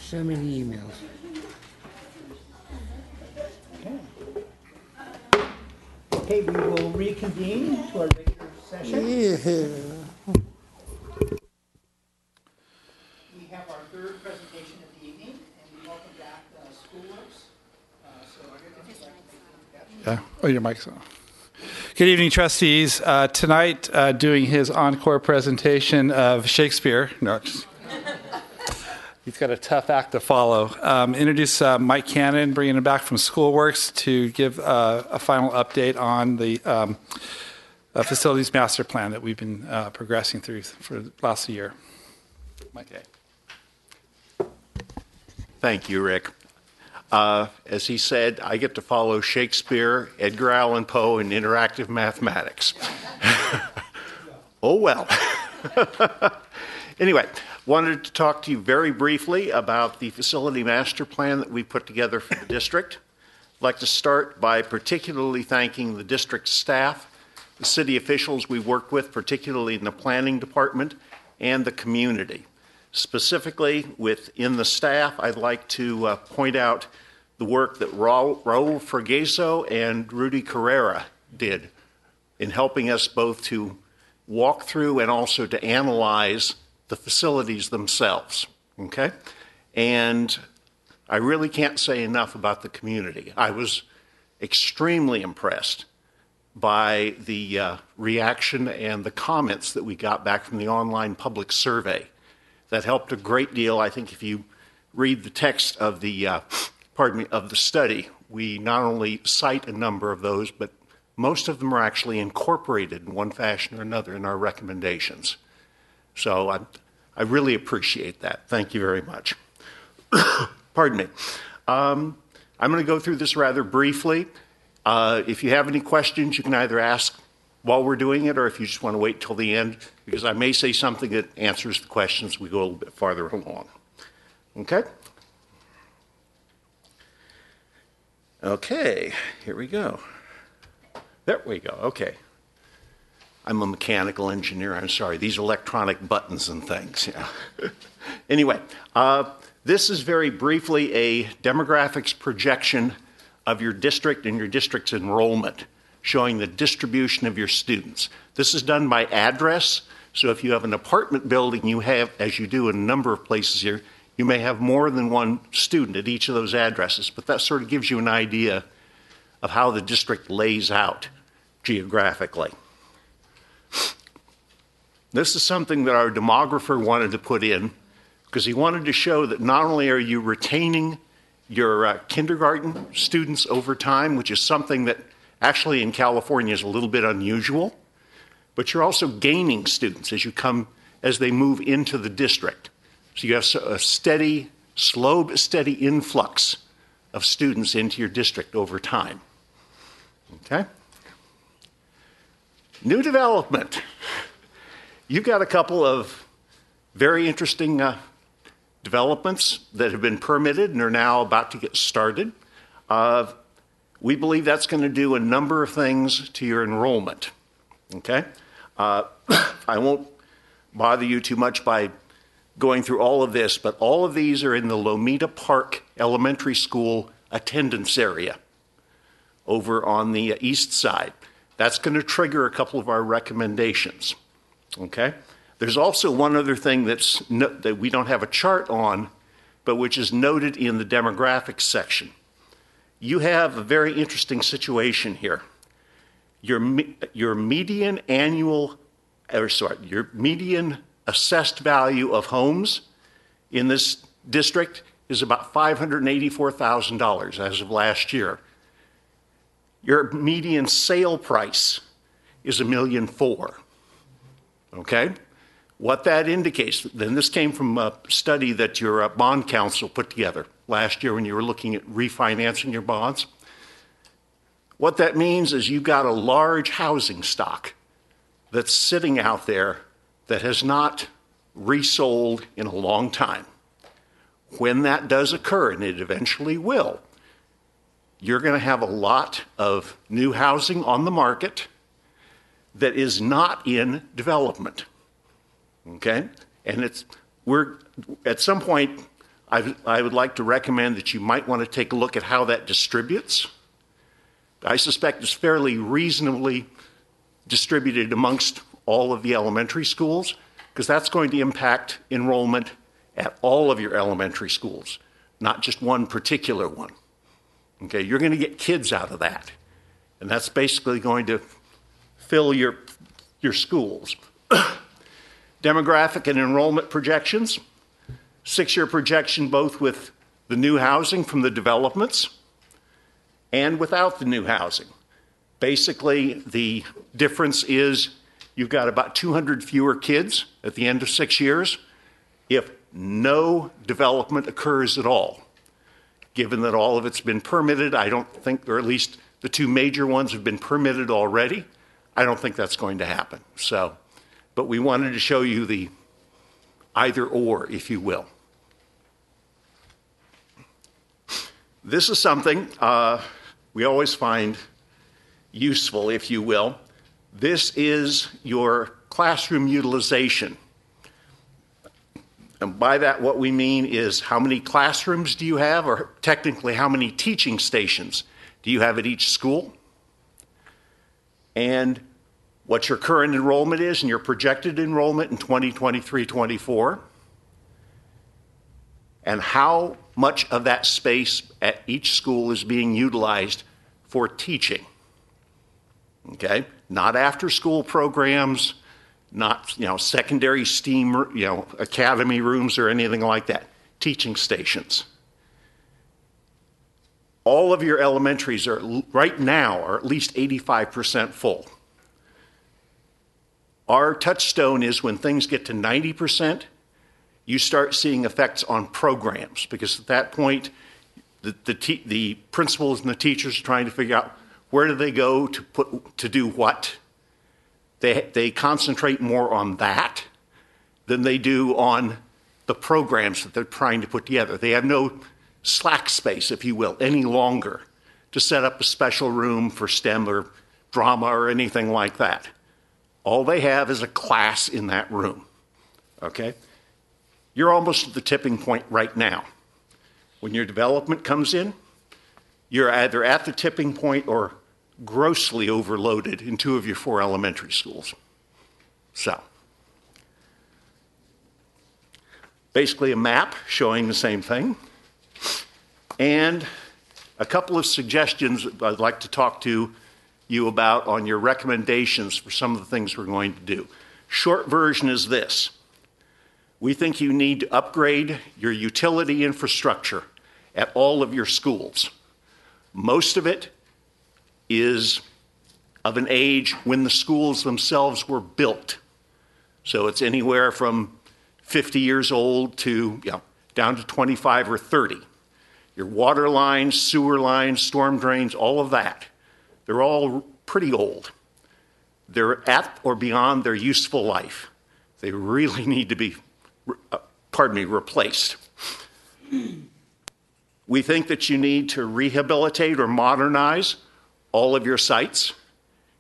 So many emails. Okay, we will reconvene to our regular session. Yeah. We have our third presentation of the evening, and we welcome back Schoolworks. Yeah. Oh, your mic's on. Good evening, trustees. Tonight, doing his encore presentation of Shakespeare. No, he's got a tough act to follow. Introduce Mike Cannon, bringing him back from Schoolworks to give a final update on the facilities master plan that we've been progressing through for the last year. Mike. Okay. Thank you, Rick. As he said, I get to follow Shakespeare, Edgar Allan Poe, and interactive mathematics. Oh, well. Anyway, wanted to talk to you very briefly about the facility master plan that we put together for the district. I'd like to start by particularly thanking the district staff, the city officials we worked with, particularly in the planning department, and the community. Specifically, within the staff, I'd like to point out the work that Raul Frageso and Rudy Carrera did in helping us both to walk through and also to analyze the facilities themselves, okay? And I really can't say enough about the community. I was extremely impressed by the reaction and the comments that we got back from the online public survey. That helped a great deal. I think if you read the text of the, of the study, we not only cite a number of those, but most of them are actually incorporated in one fashion or another in our recommendations. So I really appreciate that. Thank you very much. Pardon me. I'm going to go through this rather briefly. If you have any questions, you can either ask while we're doing it, or if you just want to wait till the end, because I may say something that answers the questions we go a little bit farther along. Okay? Okay, here we go. There we go, okay. I'm a mechanical engineer, I'm sorry. These electronic buttons and things, yeah. Anyway, this is very briefly a demographics projection of your district and your district's enrollment, showing the distribution of your students. This is done by address, so if you have an apartment building, you have, as you do in a number of places here, you may have more than one student at each of those addresses, but that sort of gives you an idea of how the district lays out geographically. This is something that our demographer wanted to put in because he wanted to show that not only are you retaining your kindergarten students over time, which is something that actually in California is a little bit unusual, but you're also gaining students as they move into the district. So you have a steady, slow but steady influx of students into your district over time. Okay? New development. You've got a couple of very interesting developments that have been permitted and are now about to get started. We believe that's going to do a number of things to your enrollment. Okay? I won't bother you too much by going through all of this, but all of these are in the Lomita Park Elementary School attendance area over on the east side. That's going to trigger a couple of our recommendations. Okay? There's also one other thing that we don't have a chart on, but which is noted in the demographics section. You have a very interesting situation here. Your median assessed value of homes in this district is about $584,000 as of last year. Your median sale price is $1.4 million. Okay? What that indicates, then this came from a study that your bond council put together last year when you were looking at refinancing your bonds. What that means is you've got a large housing stock that's sitting out there that has not resold in a long time. When that does occur, and it eventually will, you're going to have a lot of new housing on the market that is not in development. Okay? And at some point, I would like to recommend that you might want to take a look at how that distributes. I suspect it's fairly reasonably distributed amongst all of the elementary schools, because that's going to impact enrollment at all of your elementary schools, not just one particular one. Okay, you're going to get kids out of that, and that's basically going to fill your schools. Demographic and enrollment projections, 6-year projection both with the new housing from the developments and without the new housing. Basically, the difference is you've got about 200 fewer kids at the end of 6 years if no development occurs at all. Given that all of it's been permitted, I don't think, or at least the two major ones have been permitted already, I don't think that's going to happen. So, but we wanted to show you the either or, if you will. This is something we always find useful, if you will. This is your classroom utilization. And by that, what we mean is how many classrooms do you have, or technically how many teaching stations do you have at each school? And what your current enrollment is and your projected enrollment in 2023-24. And how much of that space at each school is being utilized for teaching. Okay? Not after school programs, not, secondary STEAM, academy rooms or anything like that. Teaching stations. All of your elementaries right now are at least 85% full. Our touchstone is when things get to 90%, you start seeing effects on programs, because at that point, the principals and the teachers are trying to figure out where do they go to do what. They concentrate more on that than they do on the programs that they're trying to put together. They have no slack space, if you will, any longer to set up a special room for STEM or drama or anything like that. All they have is a class in that room, okay? You're almost at the tipping point right now. When your development comes in, you're either at the tipping point or grossly overloaded in 2 of your 4 elementary schools. So, basically a map showing the same thing. And a couple of suggestions I'd like to talk to you about on your recommendations for some of the things we're going to do. Short version is this. We think you need to upgrade your utility infrastructure at all of your schools. Most of it is of an age when the schools themselves were built. So it's anywhere from 50 years old to down to 25 or 30. Your water lines, sewer lines, storm drains, all of that, they're all pretty old. They're at or beyond their useful life. They really need to be, replaced. We think that you need to rehabilitate or modernize all of your sites.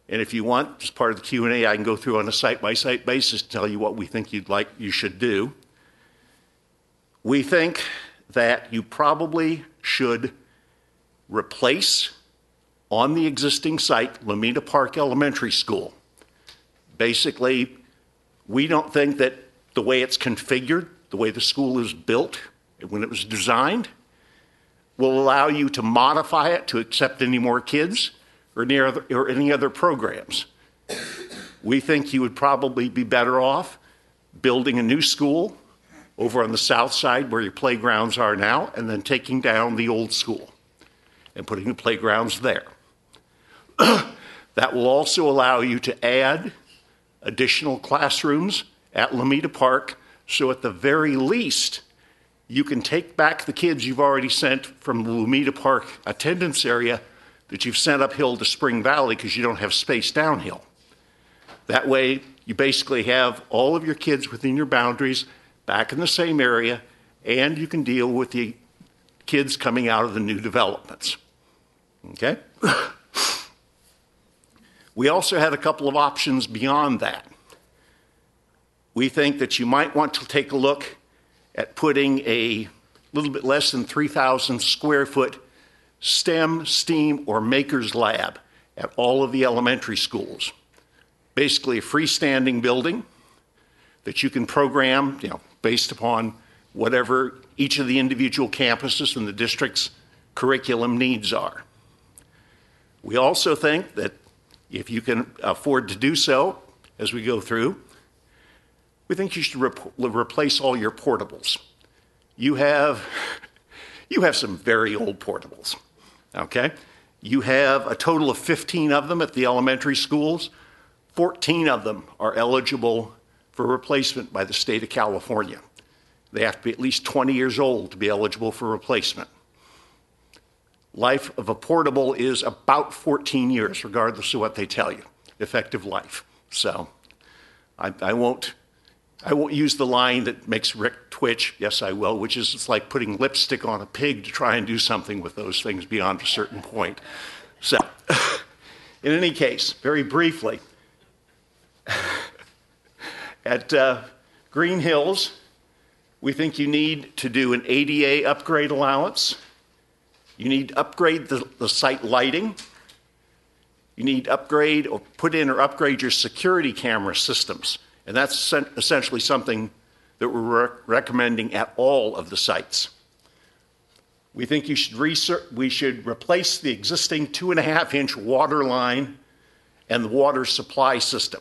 And if you want, as part of the Q&A, I can go through on a site-by-site basis to tell you what we think you should do. We think that you probably should replace on the existing site Lomita Park Elementary School. Basically, we don't think that the way it's configured, the way the school is built, when it was designed, will allow you to modify it to accept any more kids or any other programs. We think you would probably be better off building a new school over on the south side where your playgrounds are now, and then taking down the old school and putting the playgrounds there. That will also allow you to add additional classrooms at Lomita Park, so at the very least, you can take back the kids you've already sent from the Lomita Park attendance area that you've sent uphill to Spring Valley because you don't have space downhill. That way, you basically have all of your kids within your boundaries back in the same area, and you can deal with the kids coming out of the new developments. Okay? We also had a couple of options beyond that. We think that you might want to take a look at putting a little bit less than 3,000 square foot STEM, STEAM, or Makers Lab at all of the elementary schools. Basically a freestanding building that you can program, based upon whatever each of the individual campuses and the district's curriculum needs are. We also think that if you can afford to do so as we go through, we think you should replace all your portables. You have some very old portables, okay? You have a total of 15 of them at the elementary schools. 14 of them are eligible for replacement by the state of California. They have to be at least 20 years old to be eligible for replacement. Life of a portable is about 14 years, regardless of what they tell you, effective life. So I won't use the line that makes Rick twitch, yes I will, which is it's like putting lipstick on a pig to try and do something with those things beyond a certain point. So, in any case, very briefly, at Green Hills, we think you need to do an ADA upgrade allowance. You need to upgrade the site lighting. You need to upgrade or put in or upgrade your security camera systems. And that's essentially something that we're recommending at all of the sites. We think we should replace the existing 2.5-inch water line and the water supply system.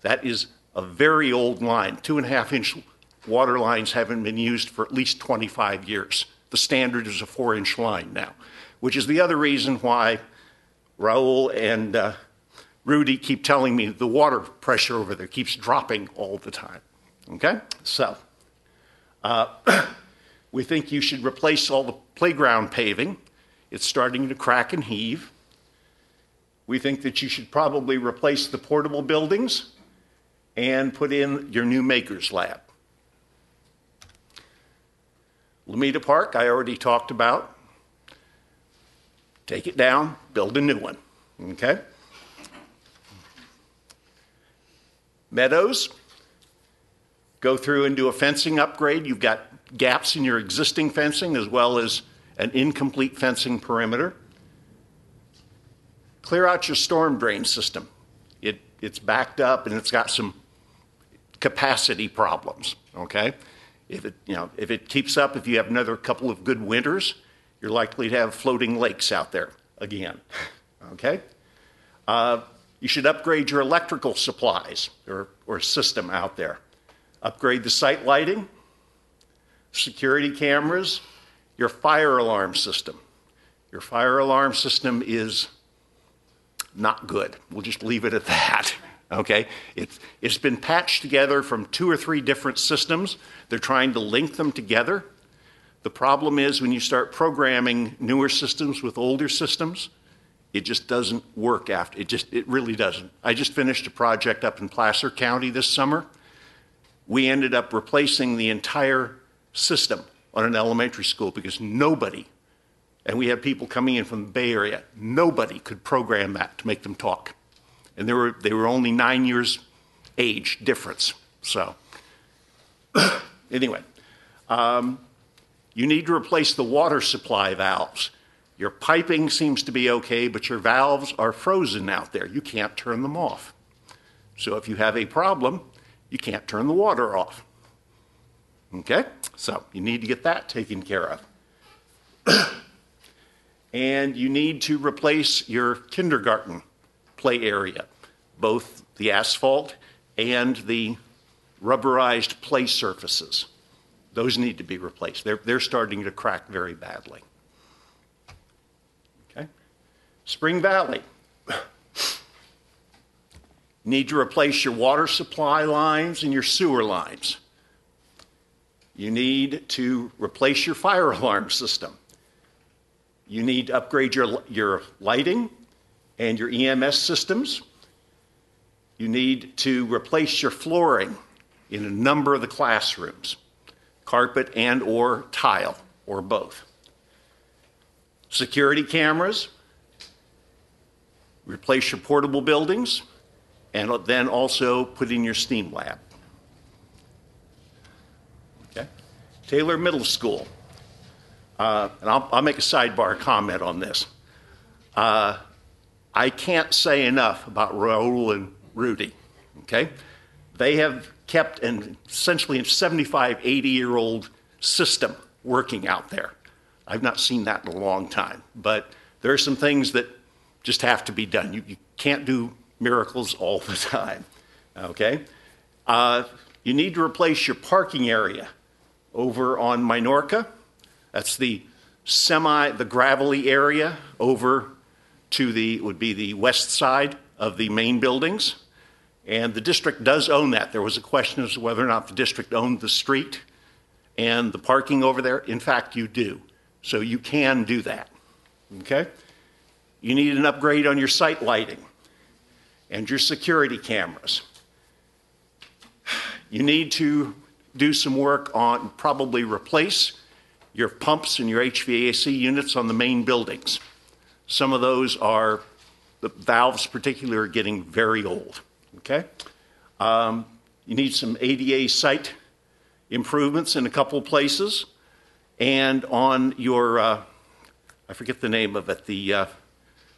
That is a very old line. 2.5-inch water lines haven't been used for at least 25 years. The standard is a 4-inch line now, which is the other reason why Raul and Rudy keep telling me the water pressure over there keeps dropping all the time. Okay? So, we think you should replace all the playground paving. It's starting to crack and heave. We think that you should probably replace the portable buildings and put in your new Makers Lab. Lameda Park, I already talked about. Take it down, build a new one. Okay? Meadows, go through and do a fencing upgrade. You've got gaps in your existing fencing as well as an incomplete fencing perimeter. Clear out your storm drain system. It's backed up and it's got some capacity problems, okay? If it keeps up, if you have another couple of good winters, you're likely to have floating lakes out there again, okay? You should upgrade your electrical supplies or system out there. Upgrade the site lighting, security cameras, your fire alarm system. Your fire alarm system is not good. We'll just leave it at that, okay? It's been patched together from 2 or 3 different systems. They're trying to link them together. The problem is when you start programming newer systems with older systems, it just doesn't work after. It really doesn't. I just finished a project up in Placer County this summer. We ended up replacing the entire system on an elementary school because nobody, and we had people coming in from the Bay Area, nobody could program that to make them talk. And they were only 9 years age difference. So anyway, you need to replace the water supply valves. Your piping seems to be okay, but your valves are frozen out there. You can't turn them off. So if you have a problem, you can't turn the water off. Okay? So you need to get that taken care of. And you need to replace your kindergarten play area, both the asphalt and the rubberized play surfaces. Those need to be replaced. They're starting to crack very badly. Okay? Spring Valley. Need to replace your water supply lines and your sewer lines. You need to replace your fire alarm system. You need to upgrade your lighting and your EMS systems. You need to replace your flooring in a number of the classrooms, carpet and or tile, or both. Security cameras, replace your portable buildings, and then also put in your STEAM lab. Okay. Taylor Middle School. and I'll make a sidebar comment on this. I can't say enough about Raul and Rudy, okay? They have kept essentially a 75, 80-year-old system working out there. I've not seen that in a long time, but there are some things that just have to be done. You can't do miracles all the time, okay? You need to replace your parking area over on Minorca. That's the gravelly area over to would be the west side of the main buildings. And the district does own that. There was a question as to whether or not the district owned the street and the parking over there. In fact, you do. So you can do that, okay? You need an upgrade on your site lighting and your security cameras. You need to do some work on probably replace your pumps and your HVAC units on the main buildings. Some of those the valves particularly are getting very old, okay? You need some ADA site improvements in a couple of places. And on your, I forget the name of it, the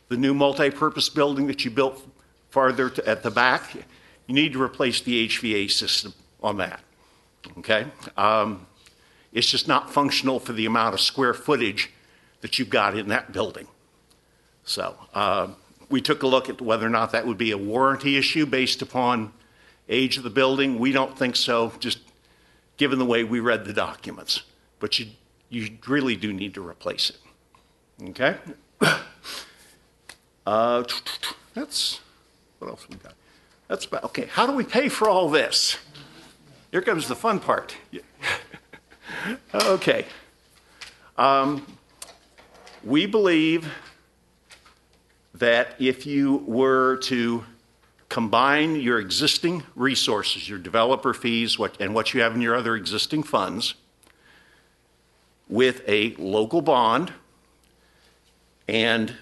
new multi-purpose building that you built farther at the back, you need to replace the HVAC system on that, okay? It's just not functional for the amount of square footage that you've got in that building. So we took a look at whether or not that would be a warranty issue based upon age of the building. We don't think so, just given the way we read the documents. But you really do need to replace it, okay? That's, what else we got? That's about, okay, how do we pay for all this? Here comes the fun part. Okay. We believe that if you were to combine your existing resources, your developer fees, and what you have in your other existing funds, with a local bond, and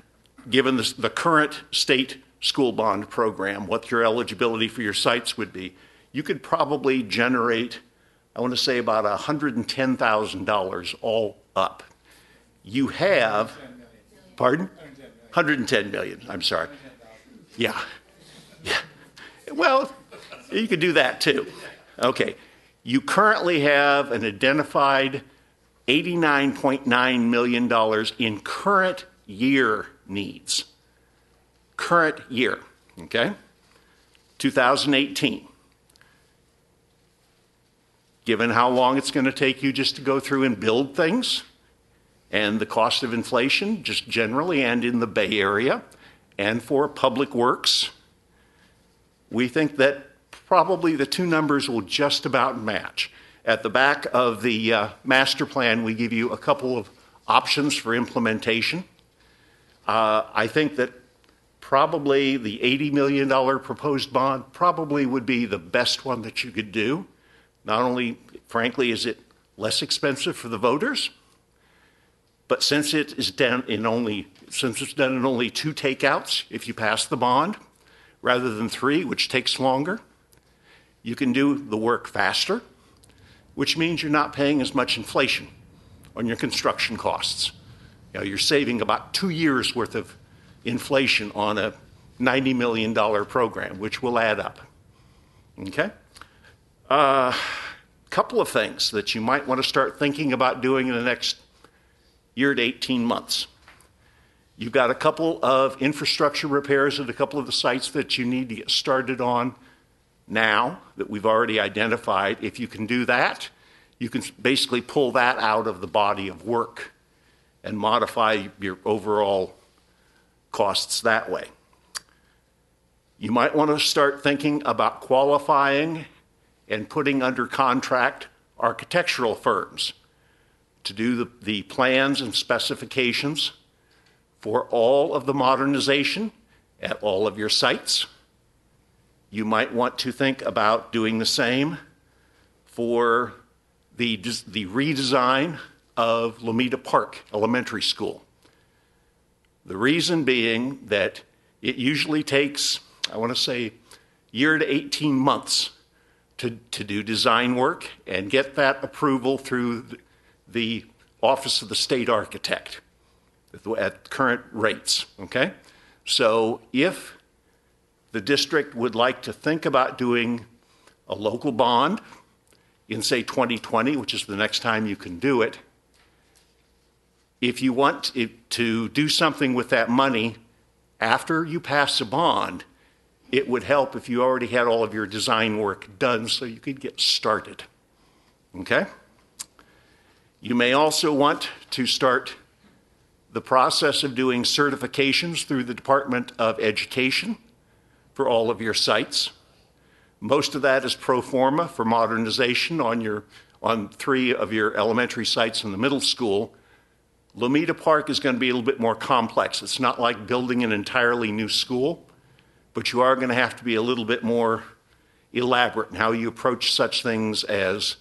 given the current state school bond program, what your eligibility for your sites would be, you could probably generate, I want to say, about $110,000 all up. You have, pardon? 110 million, I'm sorry. Yeah. Well, you could do that too. Okay. You currently have an identified $89.9 million in current year needs. Current year, okay? 2018. Given how long it's going to take you just to go through and build things, and the cost of inflation just generally and in the Bay Area, and for public works, we think that probably the two numbers will just about match. At the back of the master plan, we give you a couple of options for implementation. I think that probably the $80 million proposed bond probably would be the best one that you could do. Not only, frankly, is it less expensive for the voters, but since it's done in only 2 takeouts, if you pass the bond, rather than 3, which takes longer, you can do the work faster, which means you're not paying as much inflation on your construction costs. You know, you're saving about 2 years worth of inflation on a $90 million program, which will add up. Okay? Couple of things that you might want to start thinking about doing in the next year to 18 months. You've got a couple of infrastructure repairs at a couple of the sites that you need to get started on now that we've already identified. If you can do that, you can basically pull that out of the body of work and modify your overall costs that way. You might want to start thinking about qualifying and putting under contract architectural firms to do the plans and specifications for all of the modernization at all of your sites. You might want to think about doing the same for the redesign of Lomita Park Elementary School. The reason being that it usually takes, I want to say, year to 18 months to do design work and get that approval through the Office of the State Architect at current rates, okay? So if the district would like to think about doing a local bond in, say, 2020, which is the next time you can do it, if you want to do something with that money after you pass a bond, it would help if you already had all of your design work done so you could get started, okay? You may also want to start the process of doing certifications through the Department of Education for all of your sites. Most of that is pro forma for modernization on 3 of your elementary sites in the middle school. Lomita Park is going to be a little bit more complex. It's not like building an entirely new school, but you are going to have to be a little bit more elaborate in how you approach such things as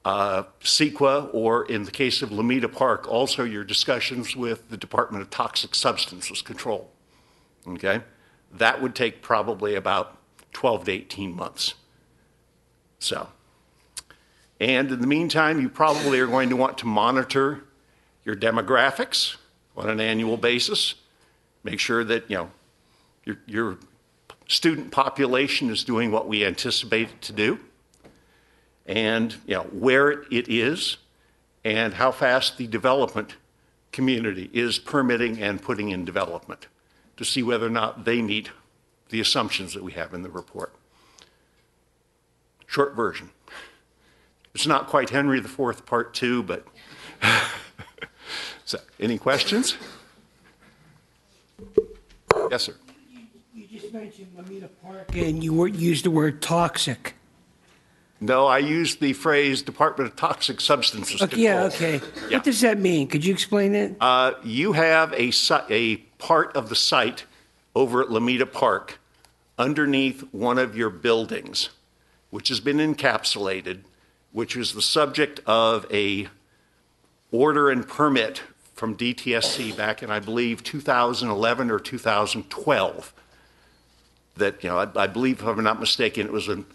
CEQA, or in the case of Lomita Park, also your discussions with the Department of Toxic Substances Control, okay? That would take probably about 12 to 18 months. So, and in the meantime, you probably are going to want to monitor your demographics on an annual basis. Make sure that, your student population is doing what we anticipate it to do, and where it is, and how fast the development community is permitting and putting in development, to see whether or not they meet the assumptions that we have in the report. Short version. It's not quite Henry IV Part 2, but so, any questions? Yes, sir. You just mentioned Lomita Park and you used the word toxic. No, I used the phrase Department of Toxic Substances Control. Yeah, okay. Yeah. What does that mean? Could you explain that? You have a part of the site over at Lomita Park underneath one of your buildings, which has been encapsulated, which was the subject of a order and permit from DTSC back in, I believe, 2011 or 2012. That, I believe, if I'm not mistaken, it was an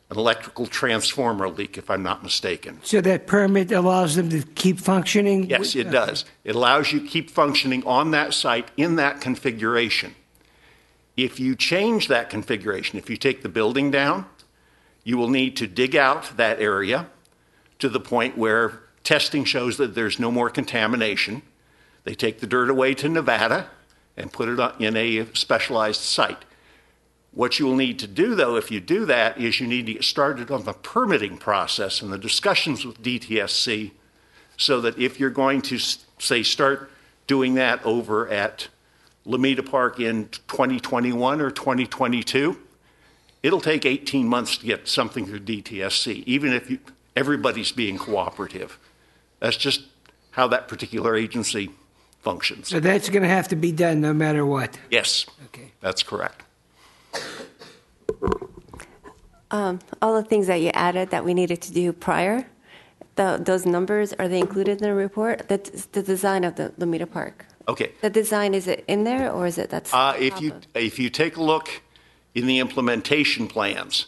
electrical transformer leak, if I'm not mistaken. So that permit allows them to keep functioning? Yes, it does. It allows you to keep functioning on that site in that configuration. If you change that configuration, if you take the building down, you will need to dig out that area to the point where testing shows that there's no more contamination. They take the dirt away to Nevada and put it in a specialized site. What you will need to do, though, if you do that, is you need to get started on the permitting process and the discussions with DTSC, so that if you're going to, say, start doing that over at Lomita Park in 2021 or 2022, it'll take 18 months to get something through DTSC, even if everybody's being cooperative. That's just how that particular agency functions. So that's going to have to be done no matter what? Yes. Okay. That's correct. All the things that you added that we needed to do prior, those numbers, are they included in the report? That's the design of the Lomita Park. Okay. The design, is it in there, or is it that's? If you take a look in the implementation plans,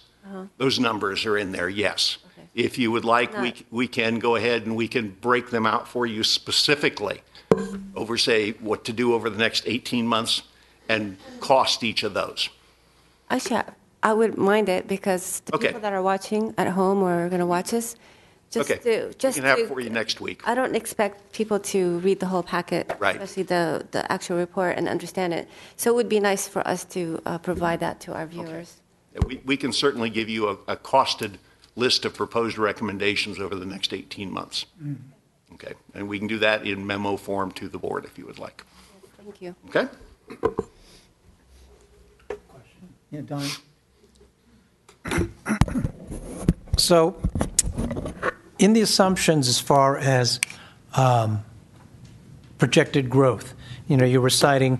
those numbers are in there. Yes. Okay. If you would like, we can go ahead and we can break them out for you specifically over, say, what to do over the next 18 months and cost each of those. Actually, I wouldn't mind it, because the people that are watching at home or are going to watch us, we can have it for you next week. I don't expect people to read the whole packet, especially the actual report, and understand it. So it would be nice for us to provide that to our viewers. Okay. We can certainly give you a costed list of proposed recommendations over the next 18 months. Mm-hmm. Okay, and we can do that in memo form to the board if you would like. Yes, thank you. Okay. Yeah, Don. So, in the assumptions as far as projected growth, you're reciting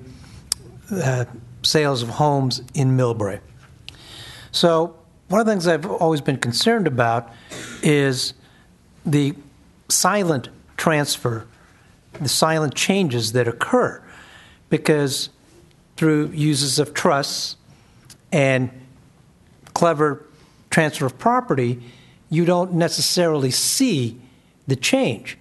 sales of homes in Millbrae. So, one of the things I've always been concerned about is the silent transfer, the silent changes that occur, because through uses of trusts and clever transfer of property, you don't necessarily see the change.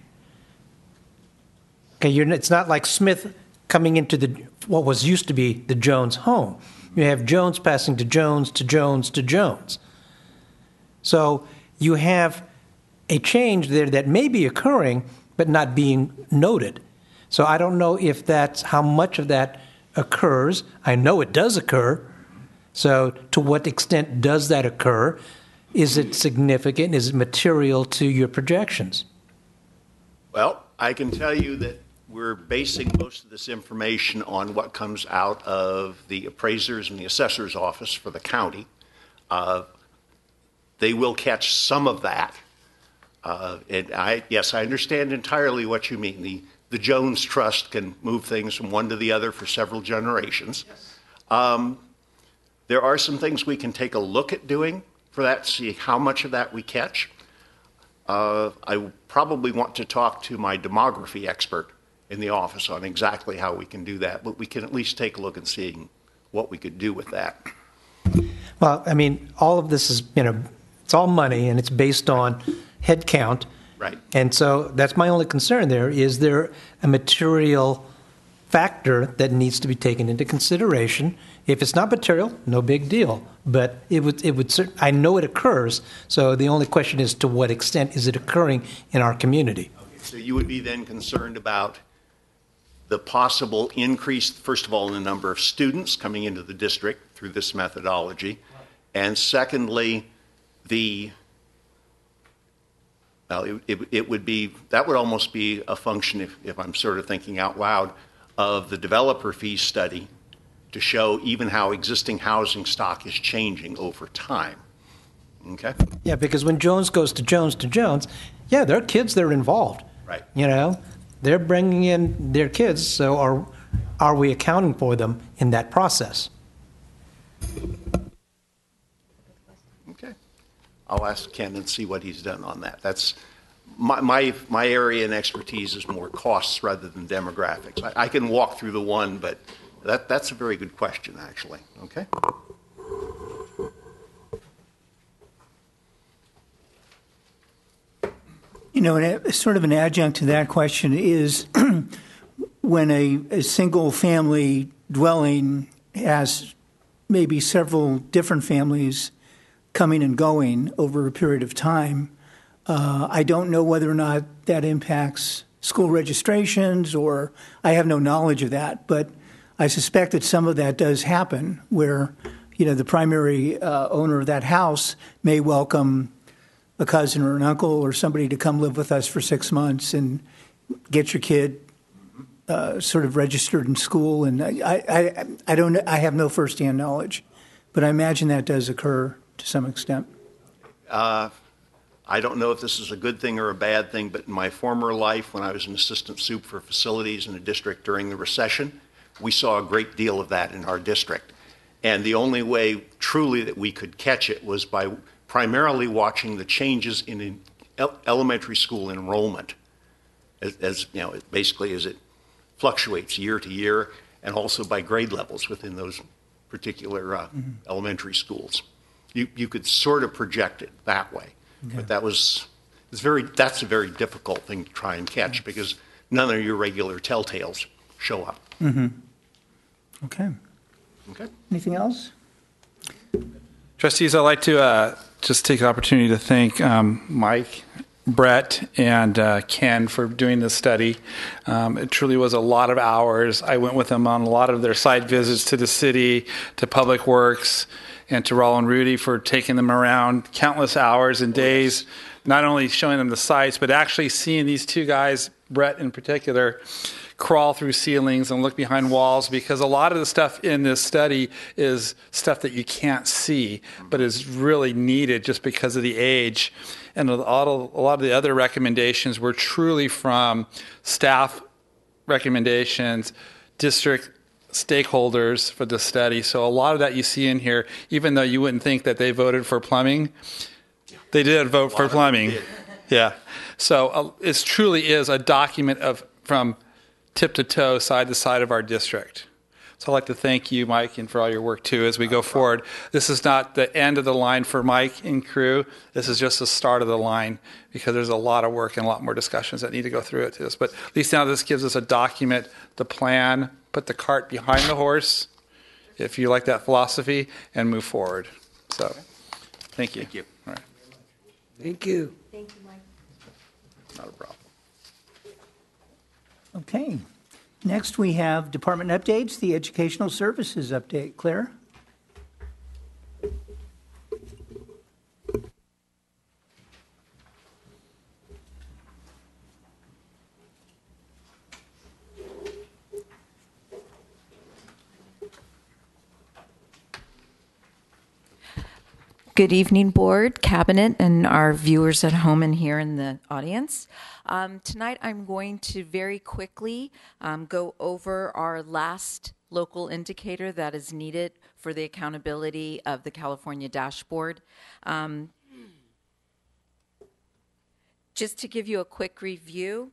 Okay, it's not like Smith coming into what was used to be the Jones home. You have Jones passing to Jones to Jones to Jones. So you have a change there that may be occurring but not being noted. So I don't know if that's how much of that occurs. I know it does occur. So to what extent does that occur? Is it significant? Is it material to your projections? Well, I can tell you that we're basing most of this information on what comes out of the appraisers and the assessor's office for the county. They will catch some of that. Yes, I understand entirely what you mean. The Jones Trust can move things from one to the other for several generations. Yes. There are some things we can take a look at doing for that, see how much of that we catch. I probably want to talk to my demography expert in the office on exactly how we can do that, but we can at least take a look and see what we could do with that. Well, I mean, all of this is, it's all money and it's based on head count. Right. And so that's my only concern there. Is there a material factor that needs to be taken into consideration? If it's not material, no big deal. But it would. I know it occurs. So the only question is, to what extent is it occurring in our community? Okay, so you would be then concerned about the possible increase, first of all, in the number of students coming into the district through this methodology, and secondly, it would almost be a function, if I'm sort of thinking out loud, of the developer fee study to show even how existing housing stock is changing over time. Okay? Yeah, because when Jones goes to Jones, yeah, there are kids that are involved. Right. They're bringing in their kids, so are we accounting for them in that process? Okay. I'll ask Ken and see what he's done on that. That's my area and expertise is more costs rather than demographics. I can walk through the one, but that's a very good question, actually. Okay. Sort of an adjunct to that question is when a single family dwelling has maybe several different families coming and going over a period of time, I don't know whether or not that impacts school registrations, or I have no knowledge of that, but I suspect that some of that does happen where, the primary owner of that house may welcome a cousin or an uncle or somebody to come live with us for 6 months and get your kid sort of registered in school. And I don't. I have no firsthand knowledge, but I imagine that does occur to some extent. I don't know if this is a good thing or a bad thing, but in my former life, when I was an assistant sup for facilities in a district during the recession, we saw a great deal of that in our district. And the only way truly that we could catch it was by primarily watching the changes in elementary school enrollment, as basically as it fluctuates year to year, and also by grade levels within those particular elementary schools. You could sort of project it that way. Okay. But that's a very difficult thing to try and catch because none of your regular telltales show up. Mm-hmm. Okay. Anything else? Trustees, I'd like to just take the opportunity to thank Mike, Brett, and Ken for doing this study. It truly was a lot of hours. I went with them on a lot of their site visits to the city, to Public Works, and to Raul and Rudy for taking them around countless hours and days, not only showing them the sites, but actually seeing these two guys, Brett in particular, crawl through ceilings and look behind walls, because a lot of the stuff in this study is stuff that you can't see, but is really needed just because of the age. And a lot of the other recommendations were truly from staff recommendations, district stakeholders for the study. So a lot of that you see in here, even though you wouldn't think that they voted for plumbing, they did vote for plumbing. Yeah. So it truly is a document from tip to toe, side to side of our district. So I'd like to thank you, Mike, and for all your work too as we go forward. This is not the end of the line for Mike and crew. This is just the start of the line because there's a lot of work and a lot more discussions that need to go through it to this. But at least now this gives us a document, the plan, put the cart behind the horse, if you like that philosophy, and move forward. So thank you. Thank you. All right. Thank you. Thank you, Mike. Not a problem. Okay. Next, we have department updates, the educational services update. Claire? Good evening, board, cabinet, and our viewers at home and here in the audience. Tonight I'm going to very quickly go over our last local indicator that is needed for the accountability of the California dashboard. Just to give you a quick review,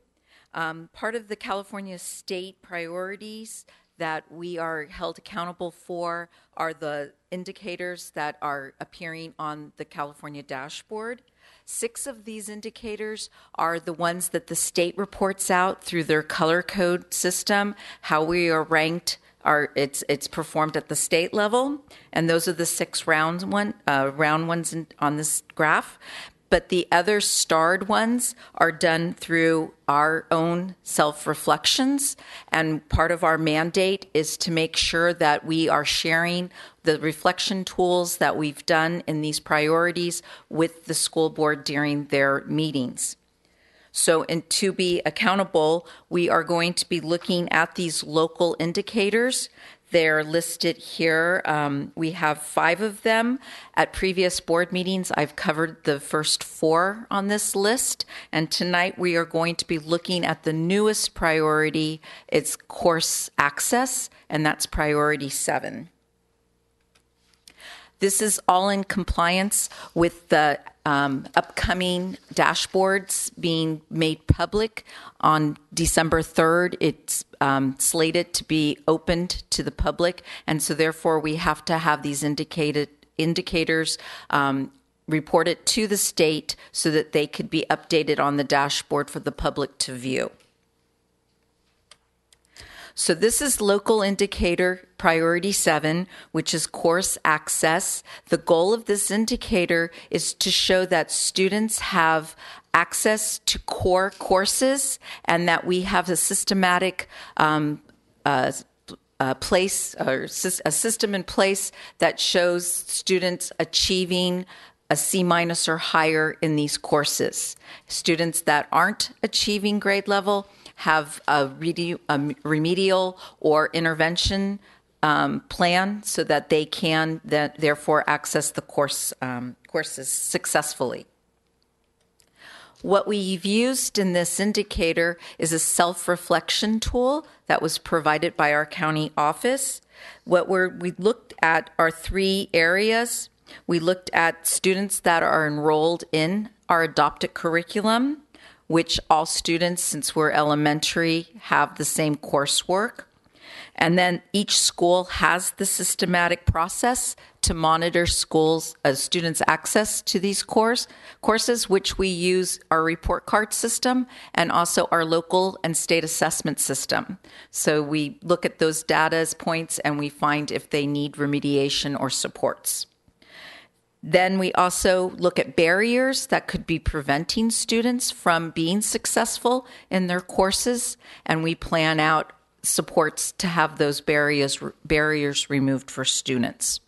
part of the California state priorities that we are held accountable for are the indicators that are appearing on the California dashboard. 6 of these indicators are the ones that the state reports out through their color code system, how we are ranked. It's performed at the state level, and those are the 6 round ones on this graph. But the other starred ones are done through our own self-reflections. And part of our mandate is to make sure that we are sharing the reflection tools that we've done in these priorities with the school board during their meetings. So to be accountable, we are going to be looking at these local indicators. They're listed here. We have 5 of them. At previous board meetings, I've covered the first 4 on this list. And tonight we are going to be looking at the newest priority. It's course access, and that's priority 7. This is all in compliance with the upcoming dashboards being made public on December 3rd. It's slated to be opened to the public, and so therefore we have to have these indicators reported to the state so that they could be updated on the dashboard for the public to view. So this is local indicator priority 7, which is course access. The goal of this indicator is to show that students have access to core courses and that we have a systematic place or a system in place that shows students achieving a C- or higher in these courses. Students that aren't achieving grade level have a remedial or intervention plan so that they can therefore access the courses successfully. What we've used in this indicator is a self-reflection tool that was provided by our county office. What we looked at are 3 areas. We looked at students that are enrolled in our adopted curriculum, which all students, since we're elementary, have the same coursework. And then each school has the systematic process to monitor students' access to these courses, which we use our report card system and also our local and state assessment system. So we look at those data points and we find if they need remediation or supports. Then we also look at barriers that could be preventing students from being successful in their courses, and we plan out supports to have those barriers removed for students.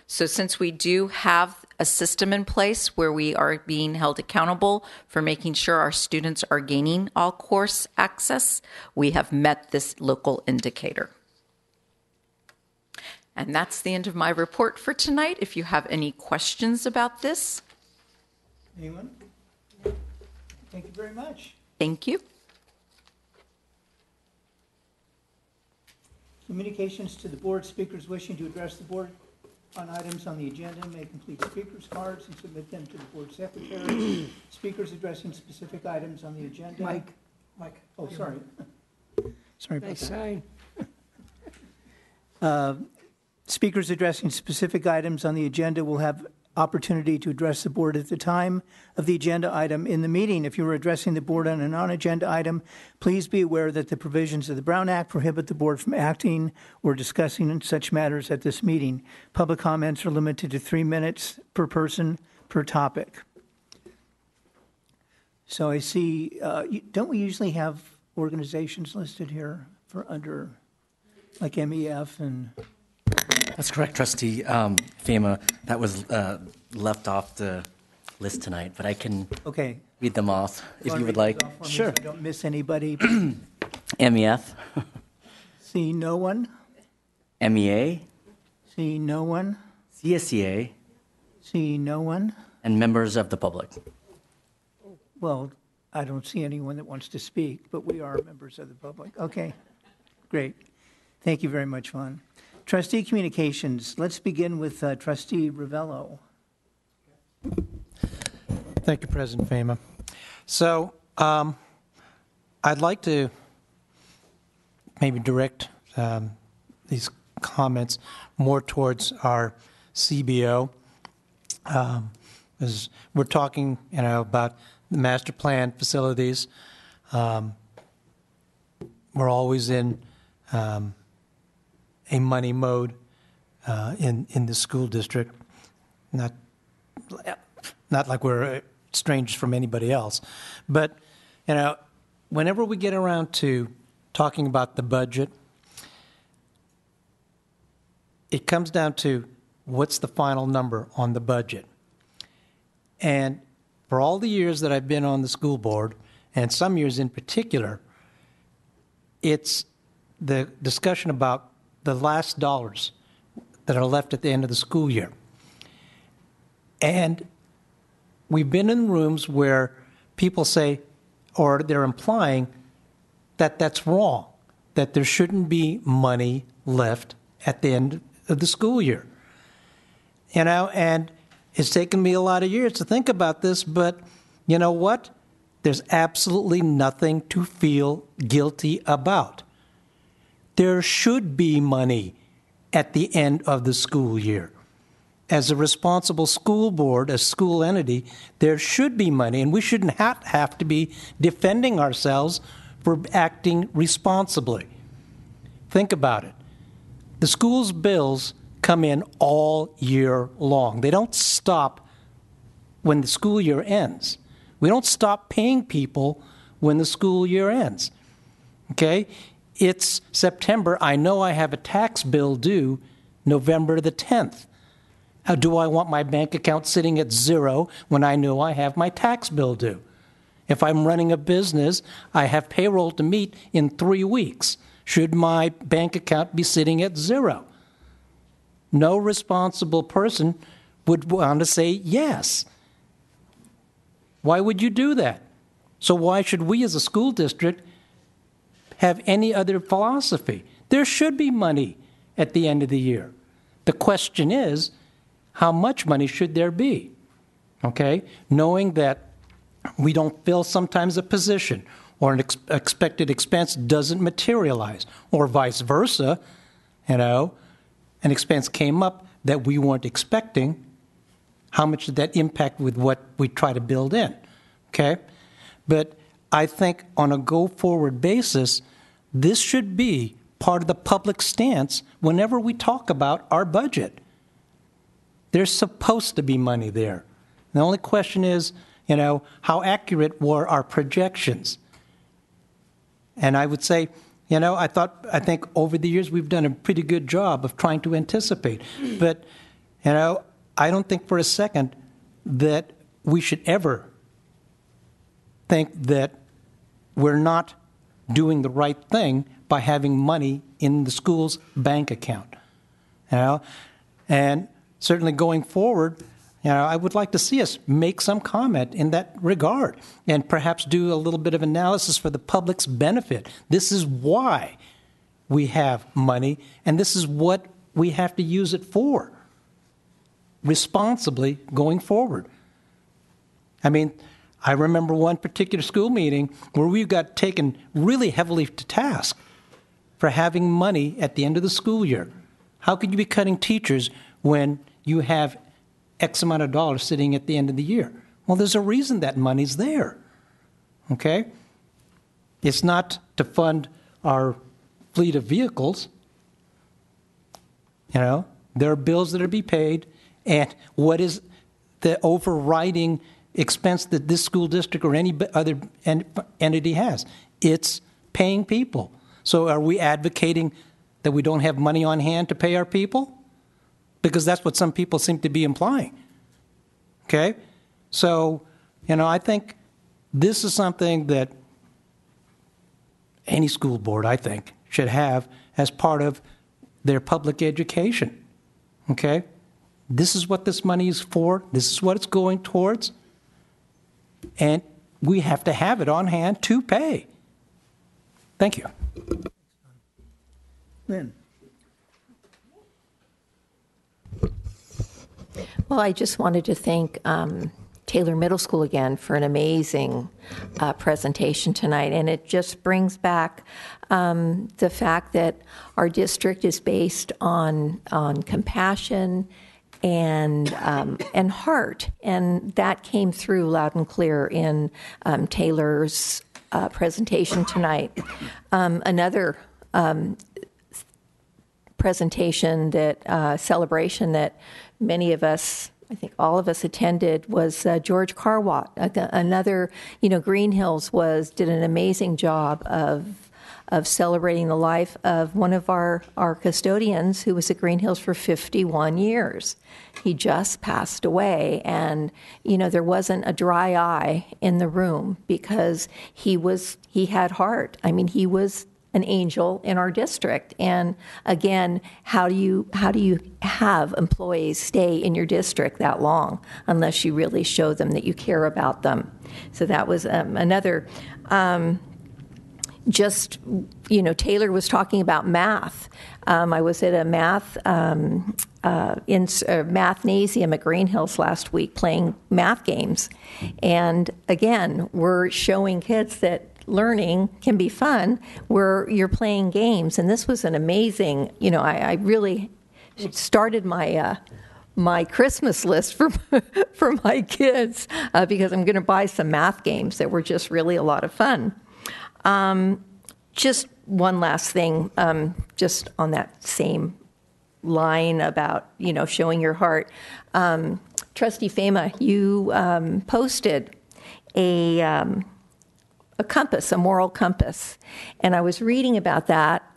So since we do have a system in place where we are being held accountable for making sure our students are gaining all course access, we have met this local indicator. And that's the end of my report for tonight. If you have any questions about this. Anyone? Thank you very much. Thank you. Communications to the board. Speakers wishing to address the board on items on the agenda may complete speakers cards and submit them to the board secretary. Speakers addressing specific items on the agenda. Mike. Oh, sorry. Sorry about that. Nice sign. Speakers addressing specific items on the agenda will have opportunity to address the board at the time of the agenda item in the meeting. If you are addressing the board on a non-agenda item, please be aware that the provisions of the Brown Act prohibit the board from acting or discussing such matters at this meeting. Public comments are limited to 3 minutes per person per topic. So I see, don't we usually have organizations listed here for under, like MEF and... That's correct, Trustee Fema. That was left off the list tonight, but I can read them off if you would like. Sure. So don't miss anybody. MEF. See no one. MEA. See no one. CSEA. See no one. And members of the public. Well, I don't see anyone that wants to speak, but we are members of the public. Okay, great. Thank you very much, Juan. Trustee communications. Let's begin with Trustee Ravello. Thank you, President Fema. So I'd like to maybe direct these comments more towards our CBO. As we're talking, about the master plan facilities. We're always in a money mode in the school district. Not like we're strangers from anybody else, but whenever we get around to talking about the budget, it comes down to what's the final number on the budget. And for all the years that I've been on the school board, and some years in particular, it's the discussion about the last dollars that are left at the end of the school year. And we've been in rooms where people say, or they're implying that that's wrong, that there shouldn't be money left at the end of the school year. And it's taken me a lot of years to think about this, but you know what? There's absolutely nothing to feel guilty about. There should be money at the end of the school year. As a responsible school board, a school entity, there should be money, and we shouldn't have to be defending ourselves for acting responsibly. Think about it. The school's bills come in all year long. They don't stop when the school year ends. We don't stop paying people when the school year ends. Okay? It's September. I know I have a tax bill due November the 10th. How do I want my bank account sitting at zero when I know I have my tax bill due? If I'm running a business, I have payroll to meet in 3 weeks. Should my bank account be sitting at zero? No responsible person would want to say yes. Why would you do that? So why should we as a school district have any other philosophy? There should be money at the end of the year. The question is, how much money should there be? Okay? Knowing that we don't fill sometimes a position or an expected expense doesn't materialize, or vice versa, an expense came up that we weren't expecting, how much did that impact with what we try to build in? Okay? But I think on a go-forward basis, this should be part of the public stance whenever we talk about our budget. There's supposed to be money there. The only question is, how accurate were our projections? And I would say, I think over the years we've done a pretty good job of trying to anticipate. But, I don't think for a second that we should ever think that we're not doing the right thing by having money in the school's bank account. And certainly going forward, I would like to see us make some comment in that regard and perhaps do a little bit of analysis for the public's benefit. This is why we have money, and this is what we have to use it for responsibly going forward. I remember one particular school meeting where we got taken really heavily to task for having money at the end of the school year. How could you be cutting teachers when you have X amount of dollars sitting at the end of the year? Well, there's a reason that money's there, okay? It's not to fund our fleet of vehicles. You know, there are bills that are to be paid, and what is the overriding expense that this school district or any other entity has? It's paying people. So are we advocating that we don't have money on hand to pay our people? Because that's what some people seem to be implying. Okay? So, you know, I think this is something that any school board, I think, should have as part of their public education. Okay? This is what this money is for. This is what it's going towards. And we have to have it on hand to pay. Thank you. Lynn. Well, I just wanted to thank Taylor Middle School again for an amazing presentation tonight. And it just brings back the fact that our district is based on compassion and heart. And that came through loud and clear in Taylor's presentation tonight. Another presentation that celebration that many of us, I think all of us attended, was George Carwatt. Another, Green Hills did an amazing job of celebrating the life of one of our custodians who was at Green Hills for 51 years. He just passed away, and there wasn't a dry eye in the room because he had heart. I mean, he was an angel in our district. And again, how do you have employees stay in your district that long unless you really show them that you care about them? So that was another. Taylor was talking about math. I was at a mathnasium at Green Hills last week playing math games. And again, we're showing kids that learning can be fun where you're playing games. And this was an amazing, I really started my Christmas list for my kids because I'm going to buy some math games that were just really a lot of fun. Just one last thing, just on that same line about, showing your heart. Trustee Fema, you posted a compass, a moral compass. And I was reading about that,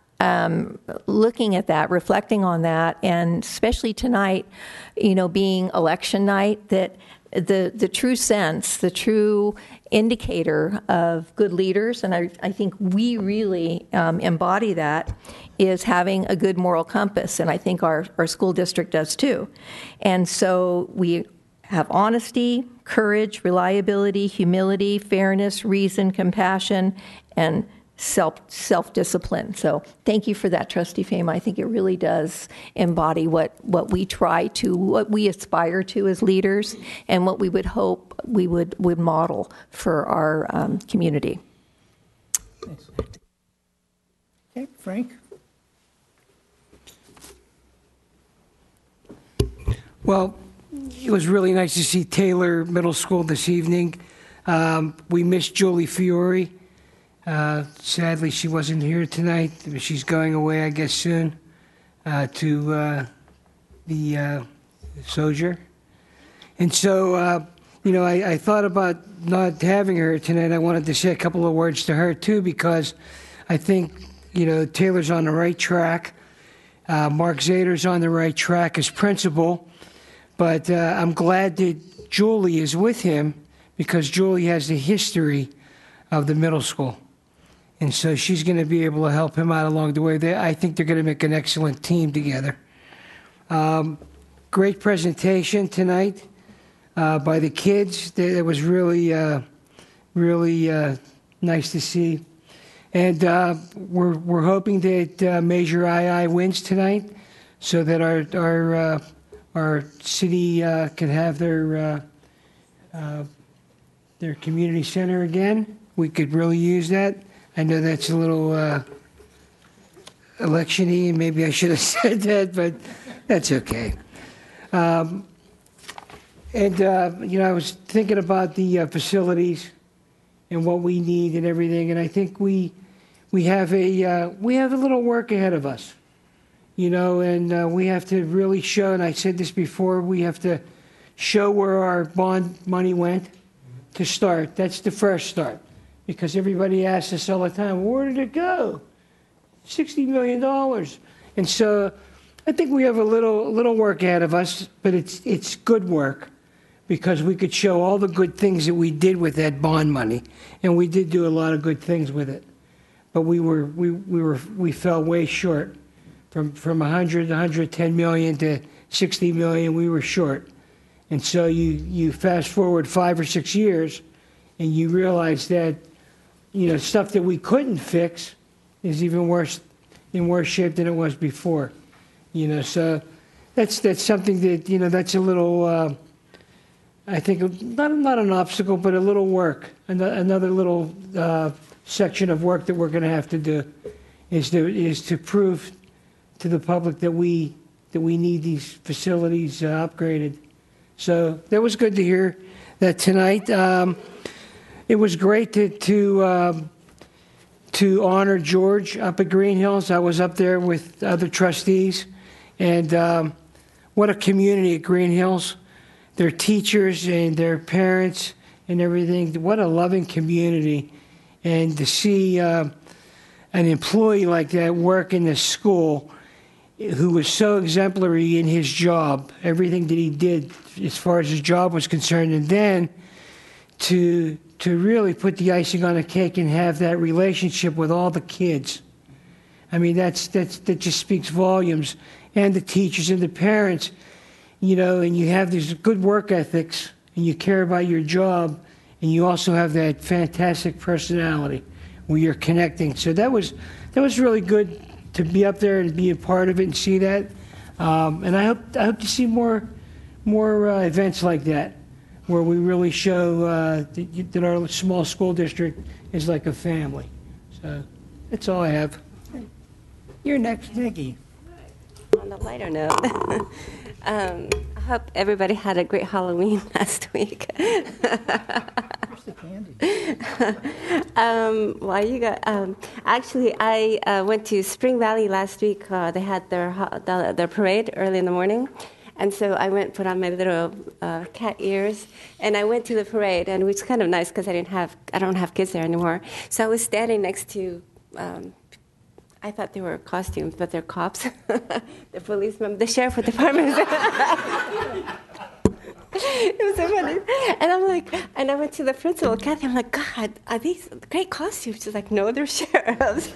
looking at that, reflecting on that, and especially tonight, being election night, that the true sense, the true indicator of good leaders, and I think we really embody that, is having a good moral compass. And I think our school district does too. And so we have honesty, courage, reliability, humility, fairness, reason, compassion, and self-discipline. So thank you for that, Trustee Fama. I think it really does embody what we aspire to as leaders, and what we would hope we would model for our community. Okay, Frank? Well, it was really nice to see Taylor Middle School this evening. We missed Julie Fiore. Sadly, she wasn't here tonight. She's going away, I guess, soon to the Sojourner. And so, I thought about not having her tonight. I wanted to say a couple of words to her, too, because I think, Taylor's on the right track. Mark Zader's on the right track as principal. But I'm glad that Julie is with him because Julie has the history of the middle school. And so she's going to be able to help him out along the way. I think they're going to make an excellent team together. Great presentation tonight by the kids. It was really nice to see. And we're hoping that Measure II wins tonight so that our city can have their community center again. We could really use that. I know that's a little election-y, and maybe I should have said that, but that's okay. I was thinking about the facilities and what we need and everything, and I think we have a little work ahead of us, and we have to really show. And I said this before: we have to show where our bond money went to start. That's the first start, because everybody asks us all the time, "Where did it go? $60 million." And so I think we have a little work ahead of us, but it's good work, because we could show all the good things that we did with that bond money, and we did do a lot of good things with it. But we fell way short from 110 million to 60 million. We were short, and so you fast forward 5 or 6 years, and you realize that stuff that we couldn't fix is even worse, in worse shape than it was before. So that's something that that's a little. I think not an obstacle, but a little work. Another little section of work that we're going to have to do is to prove to the public that we need these facilities upgraded. So that was good to hear that tonight. It was great to honor George up at Green Hills. I was up there with other trustees, and what a community at Green Hills. Their teachers and their parents and everything. What a loving community. And to see an employee like that work in the school, who was so exemplary in his job, everything that he did as far as his job was concerned, and then to really put the icing on the cake and have that relationship with all the kids. I mean, that just speaks volumes. And the teachers and the parents, and you have these good work ethics, and you care about your job, and you also have that fantastic personality where you're connecting. So that was really good to be up there and be a part of it and see that. And I hope to see more events like that, where we really show that our small school district is like a family. So that's all I have. You're next, Nikki. On a lighter note, I hope everybody had a great Halloween last week. Where's the candy? Actually, I went to Spring Valley last week. They had their parade early in the morning. And so I went, put on my little cat ears, and I went to the parade, and which was kind of nice because I don't have kids there anymore. So I was standing next to, I thought they were costumes, but they're cops, the policemen, the sheriff department. It was so funny. And I went to the principal, Kathy, I'm like, God, are these great costumes? She's like, no, they're sheriffs.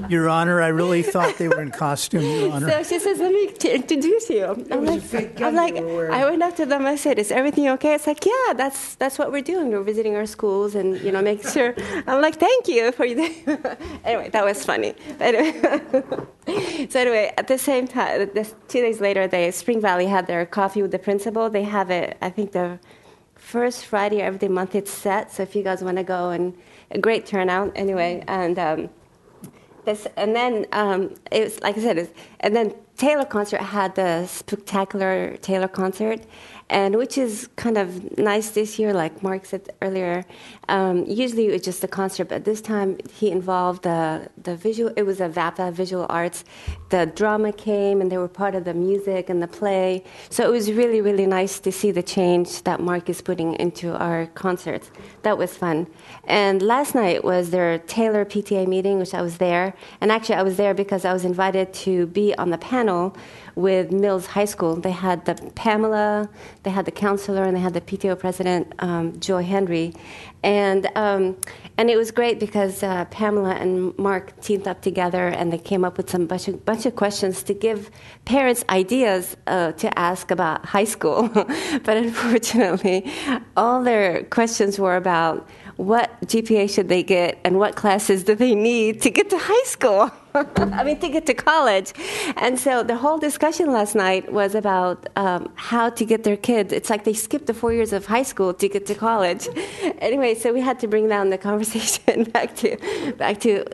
Your Honor, I really thought they were in costume, Your Honor. So she says, let me introduce you. I went up to them, I said, is everything okay? It's like, yeah, that's what we're doing. We're visiting our schools and, making sure. I'm like, thank you for you. Anyway, that was funny. So anyway, at the same time, 2 days later, Spring Valley had their coffee with the principal. They have it, I think the first Friday of every month it's set. So if you guys want to go, and a great turnout anyway. And then it was, like I said, and then Taylor Concert had the spectacular Taylor Concert, and which is kind of nice this year, like Mark said earlier. Usually it was just a concert, but this time he involved the visual. It was a VAPA, Visual Arts. The drama came, and they were part of the music and the play. So it was really, really nice to see the change that Mark is putting into our concerts. That was fun. And last night was their Taylor PTA meeting, which I was there. And actually, I was there because I was invited to be on the panel with Mills High School. They had the Pamela, they had the counselor, and they had the PTO president, Joy Henry. And it was great because Pamela and Mark teamed up together, and they came up with some bunch of questions to give parents ideas to ask about high school. But unfortunately, all their questions were about what GPA should they get and what classes do they need to get to high school. to get to college. And so the whole discussion last night was about how to get their kids. It's like they skipped the 4 years of high school to get to college. Anyway, so we had to bring down the conversation back to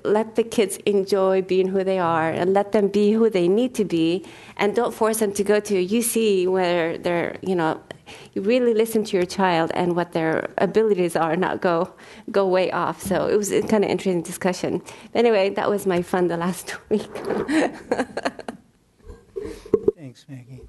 let the kids enjoy being who they are and let them be who they need to be, and don't force them to go to UC where they're, you really listen to your child and what their abilities are, not go way off. So it was a kind of interesting discussion. Anyway, that was my fun the last week. Thanks, Maggie.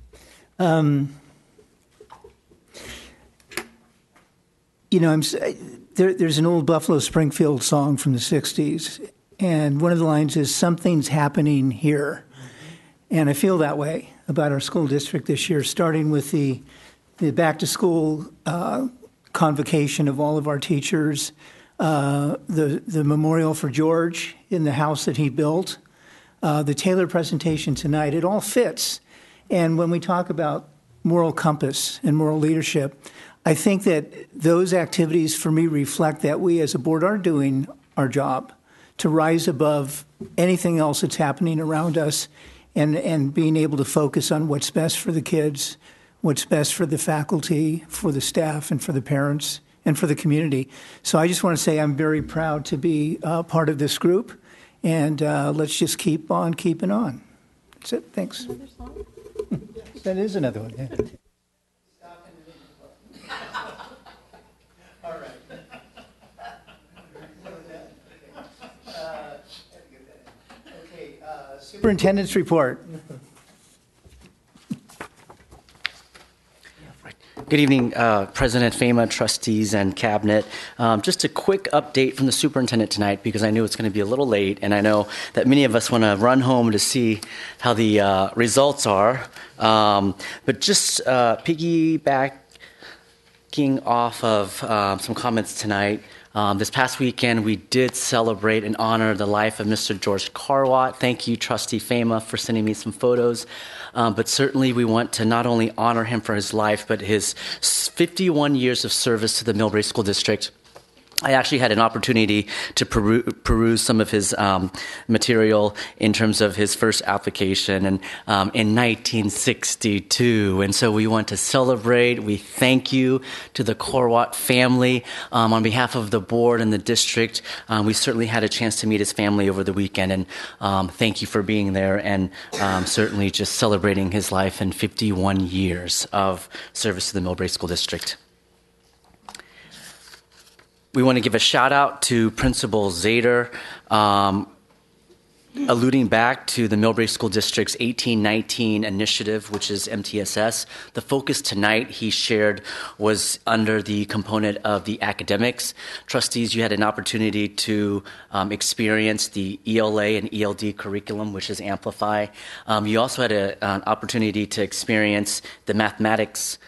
There's an old Buffalo Springfield song from the 60s, and one of the lines is, "Something's happening here." And I feel that way about our school district this year, starting with the back-to-school convocation of all of our teachers, the memorial for George in the house that he built, the Taylor presentation tonight. It all fits. And when we talk about moral compass and moral leadership, I think that those activities for me reflect that we as a board are doing our job to rise above anything else that's happening around us and being able to focus on what's best for the kids, what's best for the faculty, for the staff, and for the parents, and for the community. So I just want to say I'm very proud to be part of this group, and let's just keep on keeping on. That's it. Thanks. That is another one. Yeah. All right. Okay, superintendent's report. Good evening, President FEMA, trustees, and cabinet. Just a quick update from the superintendent tonight, because I knew it's going to be a little late, and I know that many of us want to run home to see how the results are. But just piggybacking off of some comments tonight, this past weekend, we did celebrate and honor the life of Mr. George Carwatt. Thank you, Trustee FEMA, for sending me some photos. But certainly we want to not only honor him for his life, but his 51 years of service to the Millbrae School District. I actually had an opportunity to peruse some of his material in terms of his first application in 1962. And so we want to celebrate. We thank you to the Carwatt family on behalf of the board and the district. We certainly had a chance to meet his family over the weekend, and thank you for being there and certainly just celebrating his life and 51 years of service to the Millbrae School District. We want to give a shout out to Principal Zader, alluding back to the Millbrae School District's 1819 initiative, which is MTSS. The focus tonight, he shared, was under the component of the academics. Trustees, you had an opportunity to experience the ELA and ELD curriculum, which is Amplify. You also had an opportunity to experience the mathematics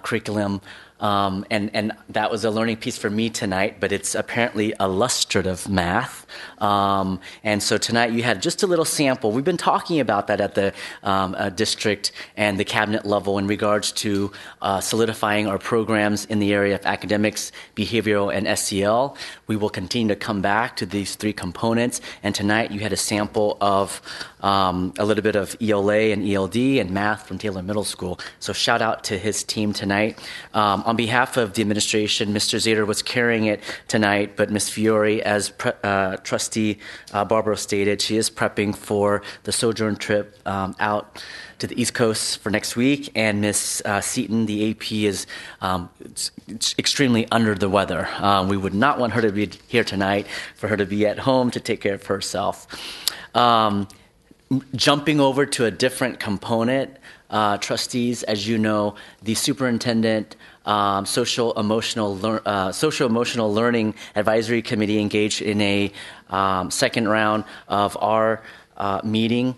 curriculum. And that was a learning piece for me tonight, but it's apparently illustrative math. And so tonight you had just a little sample. We've been talking about that at the district and the cabinet level in regards to solidifying our programs in the area of academics, behavioral, and SEL. We will continue to come back to these three components. And tonight you had a sample of a little bit of ELA and ELD and math from Taylor Middle School. So shout out to his team tonight. On behalf of the administration, Mr. Zader was carrying it tonight, but Ms. Fiore, as Trustee Barbara stated, she is prepping for the sojourn trip out to the East Coast for next week, and Ms. Seaton, the AP, is extremely under the weather. We would not want her to be here tonight, for her to be at home to take care of herself. Jumping over to a different component, trustees, as you know, the superintendent social emotional learning advisory committee engaged in a second round of our meeting.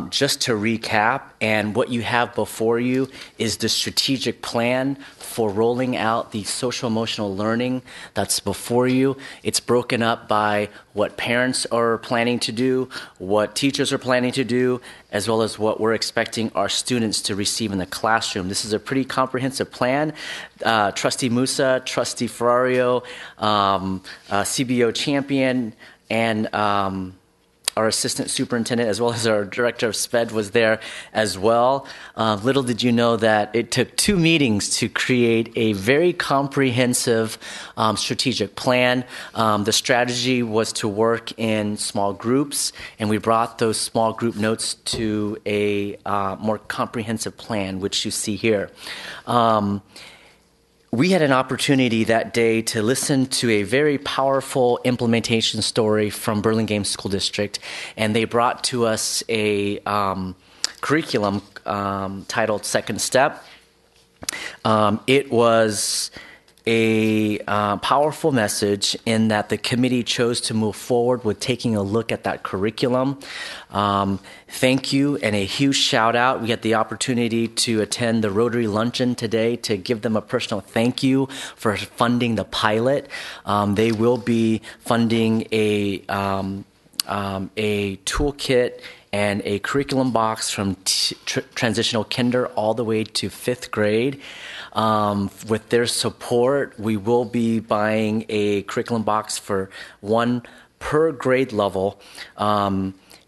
Just to recap, and what you have before you is the strategic plan for rolling out the social emotional learning that's before you. It's broken up by what parents are planning to do, what teachers are planning to do, as well as what we're expecting our students to receive in the classroom. This is a pretty comprehensive plan. Trustee Musa, Trustee Ferrario, CBO Champion, and our assistant superintendent, as well as our director of SPED, was there as well. Little did you know that it took 2 meetings to create a very comprehensive strategic plan. The strategy was to work in small groups, and we brought those small group notes to a more comprehensive plan, which you see here. We had an opportunity that day to listen to a very powerful implementation story from Burlingame School District, and they brought to us a curriculum titled Second Step. It was a powerful message in that the committee chose to move forward with taking a look at that curriculum. Thank you, and a huge shout out. We had the opportunity to attend the Rotary Luncheon today to give them a personal thank you for funding the pilot. They will be funding a toolkit and a curriculum box from transitional kinder all the way to 5th grade. With their support, we will be buying a curriculum box for 1 per grade level.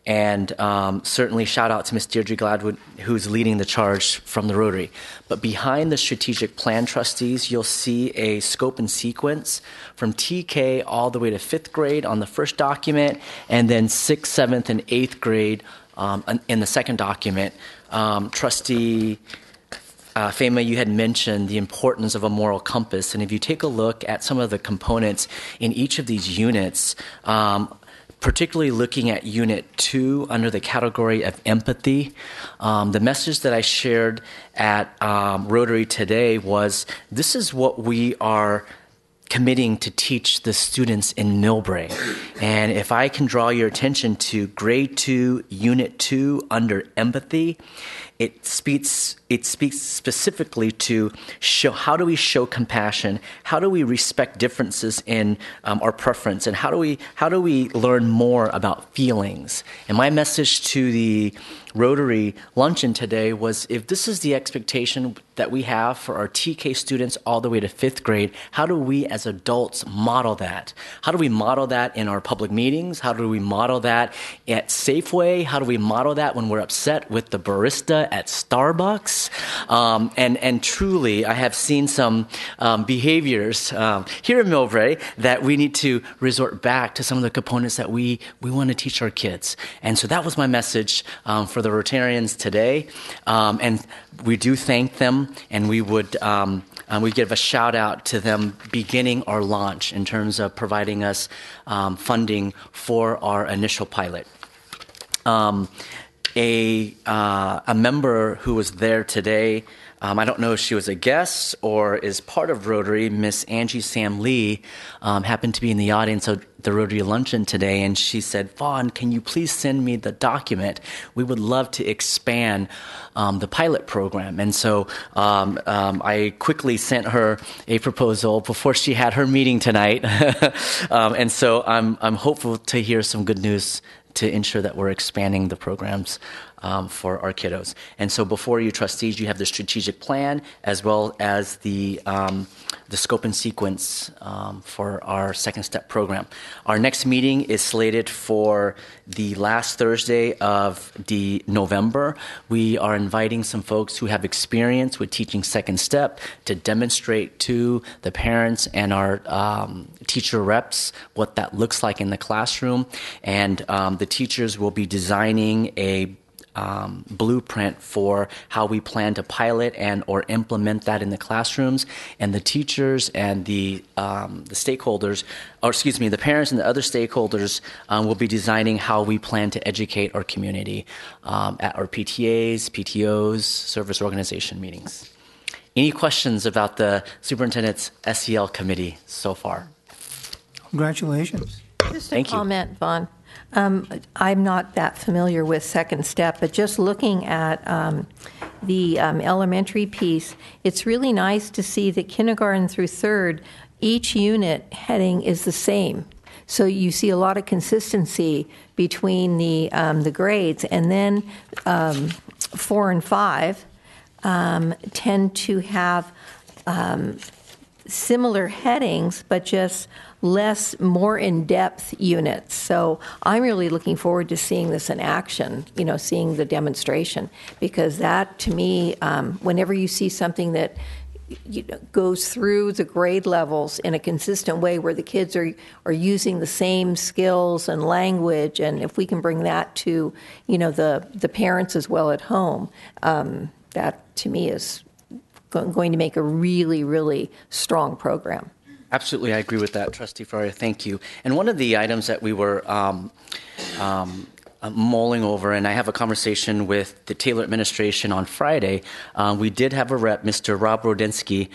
And certainly shout out to Ms. Deirdre Gladwood, who's leading the charge from the Rotary. But behind the strategic plan, trustees, you'll see a scope and sequence from TK all the way to 5th grade on the first document, and then 6th, 7th, and 8th grade in the second document. Trustee Fema, you had mentioned the importance of a moral compass. And if you take a look at some of the components in each of these units, particularly looking at Unit 2 under the category of empathy, the message that I shared at Rotary today was this is what we are committing to teach the students in Millbrae. And if I can draw your attention to Grade 2, Unit 2 under empathy, it speaks specifically to how do we show compassion, how do we respect differences in our preference, and how do we learn more about feelings. And my message to the Rotary Luncheon today was, if this is the expectation that we have for our TK students all the way to 5th grade, how do we as adults model that? How do we model that in our public meetings? How do we model that at Safeway? How do we model that when we're upset with the barista at Starbucks? And truly, I have seen some behaviors here in Millbrae that we need to resort back to some of the components that we want to teach our kids. And so that was my message for the Rotarians today. And we do thank them, and we would we give a shout out to them beginning our launch in terms of providing us funding for our initial pilot. A member who was there today, I don't know if she was a guest or is part of Rotary, Miss Angie Sam Lee, happened to be in the audience of the Rotary Luncheon today, and she said, Vaughn, can you please send me the document? We would love to expand the pilot program. And so I quickly sent her a proposal before she had her meeting tonight. And so I'm hopeful to hear some good news to ensure that we're expanding the programs for our kiddos. And so before you, trustees, you have the strategic plan as well as the scope and sequence for our Second Step program. Our next meeting is slated for the last Thursday of November. We are inviting some folks who have experience with teaching Second Step to demonstrate to the parents and our teacher reps what that looks like in the classroom. And the teachers will be designing a blueprint for how we plan to pilot and or implement that in the classrooms, and the teachers and the stakeholders, or excuse me, the parents and the other stakeholders will be designing how we plan to educate our community at our PTAs, PTOs, service organization meetings. Any questions about the superintendent's SEL committee so far? Congratulations. Just a comment, Vaughn. I'm not that familiar with Second Step, but just looking at the elementary piece, it's really nice to see that kindergarten through third, each unit heading is the same. So you see a lot of consistency between the grades, and then 4 and 5 tend to have similar headings, but just more in-depth units. So I'm really looking forward to seeing this in action, seeing the demonstration, because that, to me, whenever you see something that goes through the grade levels in a consistent way where the kids are using the same skills and language, and if we can bring that to, the parents as well at home, that, to me, is going to make a really, really strong program. Absolutely, I agree with that, Trustee Faria. Thank you. And one of the items that we were mulling over, and I have a conversation with the Taylor administration on Friday, we did have a rep, Mr. Rob Rodensky,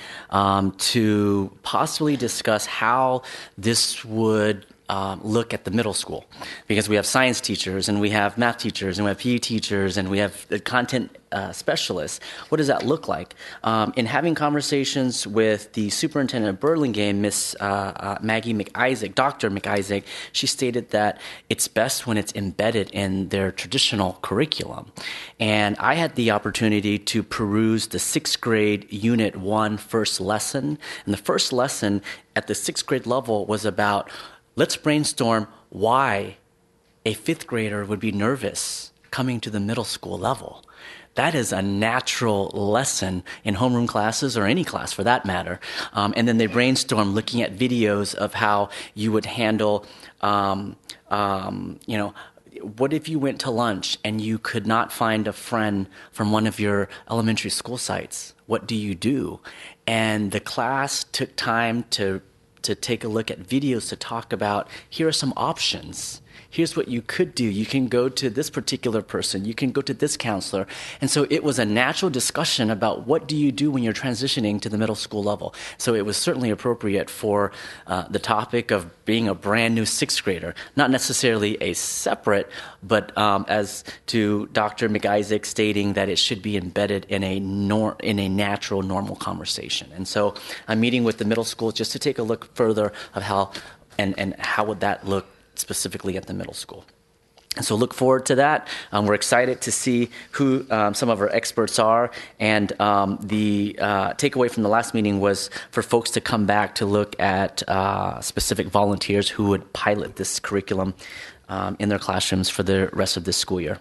to possibly discuss how this would look at the middle school, because we have science teachers and we have math teachers and we have PE teachers and we have content specialists. What does that look like? In having conversations with the superintendent of Burlingame, Miss Maggie McIsaac, Dr. McIsaac, she stated that it's best when it's embedded in their traditional curriculum. And I had the opportunity to peruse the 6th grade Unit 1 first lesson. And the first lesson at the 6th grade level was about, let's brainstorm why a 5th grader would be nervous coming to the middle school level. That is a natural lesson in homeroom classes, or any class for that matter. And then they brainstorm looking at videos of how you would handle, what if you went to lunch and you could not find a friend from one of your elementary school sites? What do you do? And the class took time to take a look at videos to talk about, here are some options. Here's what you could do. You can go to this particular person. You can go to this counselor. And so it was a natural discussion about what do you do when you're transitioning to the middle school level. So it was certainly appropriate for the topic of being a brand new 6th grader, not necessarily a separate, but as to Dr. McIsaac stating that it should be embedded in a natural, normal conversation. And so I'm meeting with the middle school just to take a look further of how and how would that look specifically at the middle school. And so look forward to that. We're excited to see who some of our experts are. And the takeaway from the last meeting was for folks to come back to look at specific volunteers who would pilot this curriculum in their classrooms for the rest of this school year.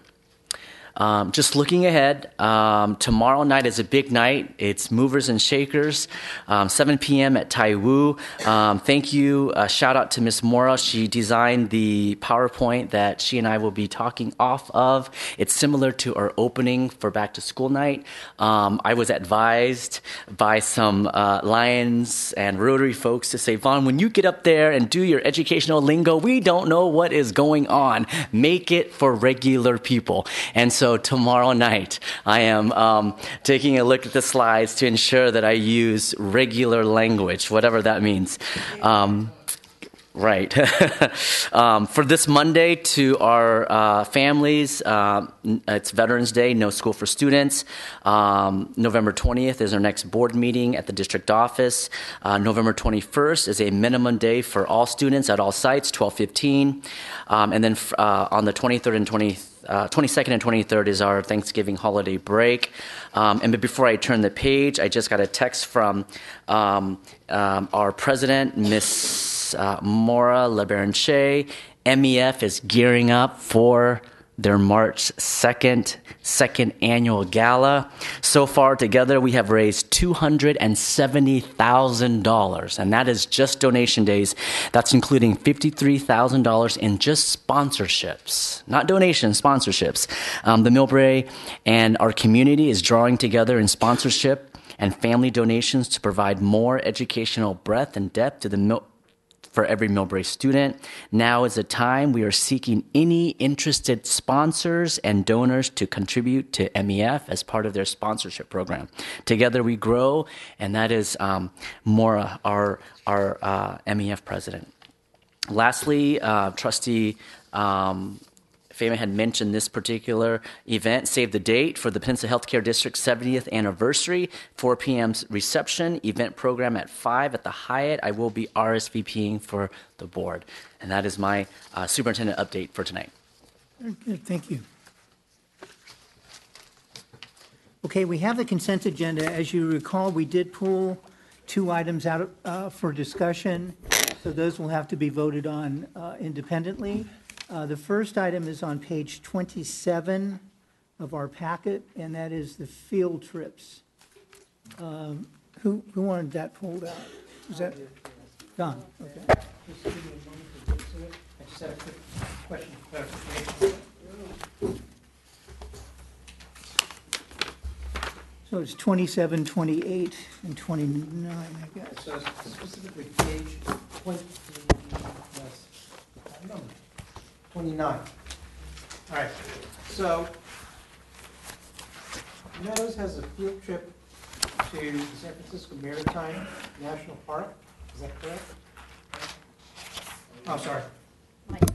Just looking ahead, tomorrow night is a big night. It's Movers and Shakers, 7 p.m. at Tai Wu. Thank you. Shout out to Miss Mora. She designed the PowerPoint that she and I will be talking off of. It's similar to our opening for Back to School Night. I was advised by some Lions and Rotary folks to say, Vaughn, when you get up there and do your educational lingo, we don't know what is going on. Make it for regular people. And so tomorrow night, I am taking a look at the slides to ensure that I use regular language, whatever that means. Right. For this Monday, to our families, it's Veterans Day, no school for students. November 20th is our next board meeting at the district office. November 21st is a minimum day for all students at all sites, 12:15. And then on the 23rd and 22nd and 23rd is our Thanksgiving holiday break. And before I turn the page, I just got a text from our president, Miss Maura LeBaron-Shea. MEF is gearing up for their March 2nd, second annual gala. So far together, we have raised $270,000, and that is just donation days. That's including $53,000 in just sponsorships, not donations, sponsorships. The Millbrae and our community is drawing together in sponsorship and family donations to provide more educational breadth and depth to for every Millbrae student. Now is the time. We are seeking any interested sponsors and donors to contribute to MEF as part of their sponsorship program. Together we grow, and that is Maura, our MEF president. Lastly, Trustee Fayman had mentioned this particular event. Save the date for the Peninsula Healthcare District's 70th anniversary, 4 p.m. reception, event program at 5 at the Hyatt. I will be RSVPing for the board. And that is my superintendent update for tonight. Very good. Thank you. Okay, we have the consent agenda. As you recall, we did pull 2 items out for discussion, so those will have to be voted on independently. The first item is on page 27 of our packet, and that is the field trips. Who wanted that pulled out? Is that Don? Okay. I just had a quick question of clarification. So it's 27, 28, and 29, I guess. So specifically page 29. All right. So Meadows has a field trip to the San Francisco Maritime National Park. Is that correct? Oh, sorry.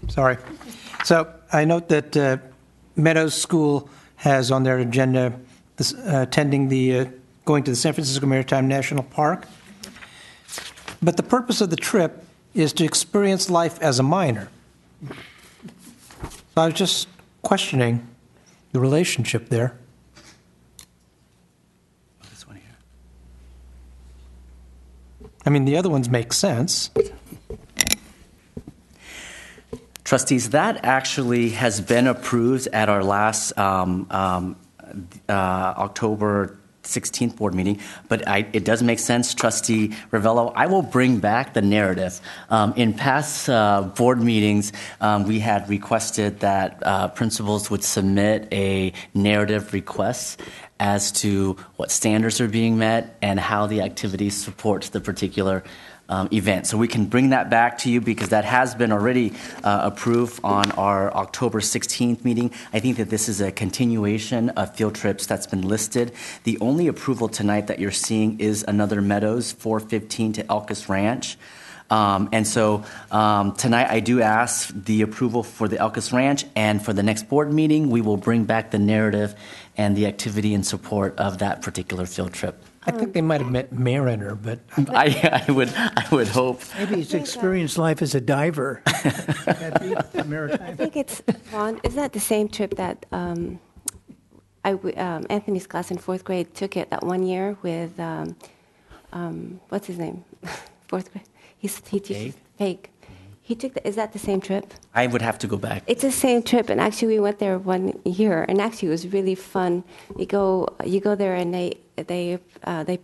Sorry. So I note that Meadows School has on their agenda going to the San Francisco Maritime National Park. But the purpose of the trip is to experience life as a minor. So I was just questioning the relationship there. This one here. I mean, the other ones make sense. Trustees, that actually has been approved at our last October 16th board meeting, but it does make sense, Trustee Ravello. I will bring back the narrative. In past board meetings, we had requested that principals would submit a narrative request as to what standards are being met and how the activity supports the particular event. So we can bring that back to you because that has been already approved on our October 16th meeting. I think that this is a continuation of field trips that's been listed. The only approval tonight that you're seeing is another Meadows 415 to Elkis Ranch. And so tonight I do ask the approval for the Elkis Ranch, and for the next board meeting we will bring back the narrative and the activity in support of that particular field trip. I think they might have meant Mariner, but I would hope. Maybe he's experienced life as a diver. I think it's Ron. Isn't that the same trip that Anthony's class in 4th grade took it that one year with what's his name? 4th grade. He teaches Fake. He took. Is that the same trip? I would have to go back. It's the same trip, and actually we went there one year, and actually it was really fun. You go there, and they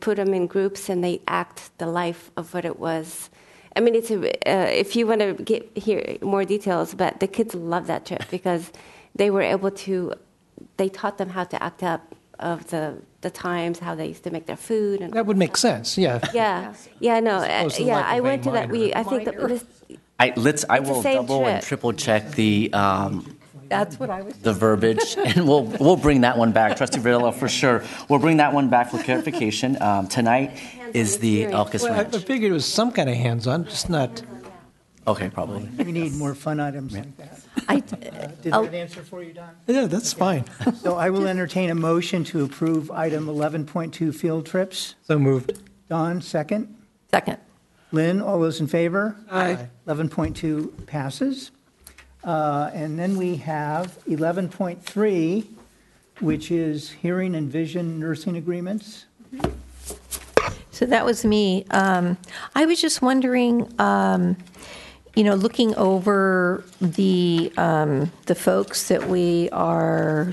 put them in groups, and they act the life of what it was. I mean, it's if you want to hear more details, but the kids love that trip because they were able to. They taught them how to act up of the times, how they used to make their food. And that would make sense. Yeah. Yeah. No. I went to that. I think that. I will double and triple check the That's what I was. The verbiage, and we'll bring that one back, Trustee Varela, for sure. We'll bring that one back for clarification. Tonight is the Elkis Ranch. I figured it was some kind of hands-on, just not. Okay, probably. We need more fun items like that. Did that answer for you, Don? Yeah, that's fine. So I will entertain a motion to approve item 11.2 field trips. So moved. Don, second. Second. Lynn, all those in favor? Aye. 11.2 passes. And then we have 11.3, which is hearing and vision nursing agreements. So that was me. I was just wondering, looking over the folks that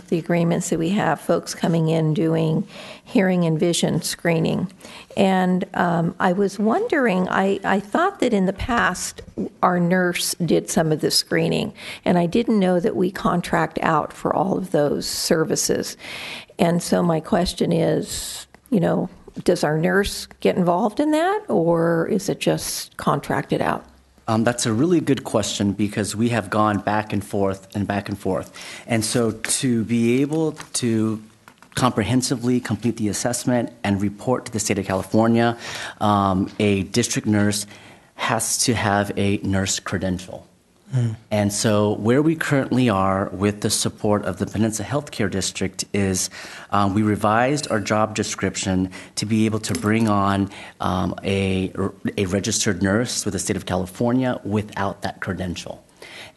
the agreements that we have, folks coming in doing hearing and vision screening. And I was wondering, I thought that in the past our nurse did some of the screening, and I didn't know that we contract out for all of those services. And so my question is, does our nurse get involved in that, or is it just contracted out? That's a really good question because we have gone back and forth and back and forth. And so to be able to comprehensively complete the assessment and report to the state of California, a district nurse has to have a nurse credential. And so where we currently are with the support of the Peninsula Healthcare District is we revised our job description to be able to bring on a registered nurse with the state of California without that credential.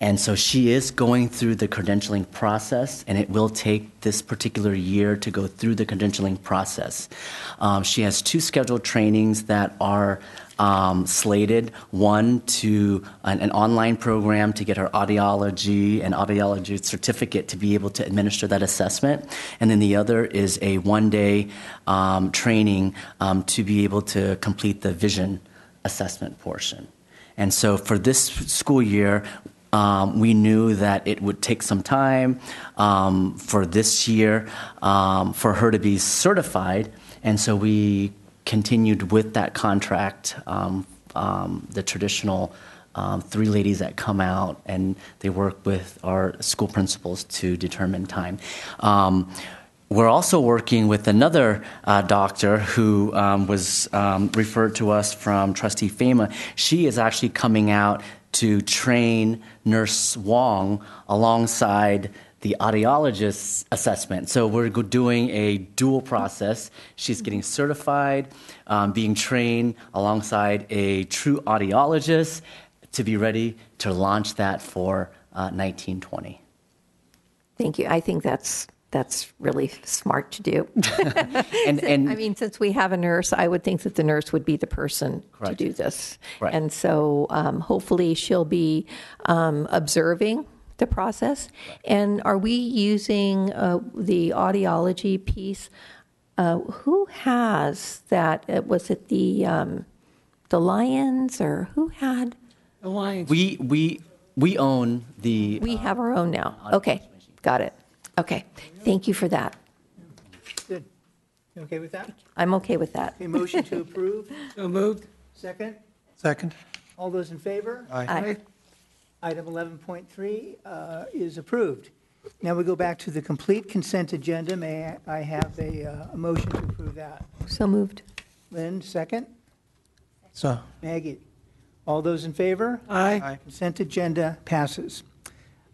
And so she is going through the credentialing process, and it will take this particular year to go through the credentialing process. She has 2 scheduled trainings that are slated, one to an online program to get her audiology and audiology certificate to be able to administer that assessment, and then the other is a 1-day training to be able to complete the vision assessment portion. And so for this school year, we knew that it would take some time for this year for her to be certified, and so we continued with that contract, the traditional 3 ladies that come out and they work with our school principals to determine time. We're also working with another doctor who was referred to us from Trustee Fema. She is actually coming out to train Nurse Wong alongside the audiologist assessment. So we're doing a dual process. She's getting certified, being trained alongside a true audiologist to be ready to launch that for 1920. Thank you. I think that's really smart to do. and I mean, since we have a nurse, I would think that the nurse would be the person Correct. to do this. Right. And so hopefully she'll be observing the process. And are we using the audiology piece? Who has that? Was it the Lions, or who had? The Lions. We own the. We have our own now. Okay, got it. Okay, thank you for that. Good. You okay with that? I'm okay with that. A motion to approve? So moved. Second? Second. All those in favor? Aye. Item 11.3 is approved. Now we go back to the complete consent agenda. May I have a motion to approve that? So moved. Lynn, second? So. Maggie? All those in favor? Aye. Consent agenda passes.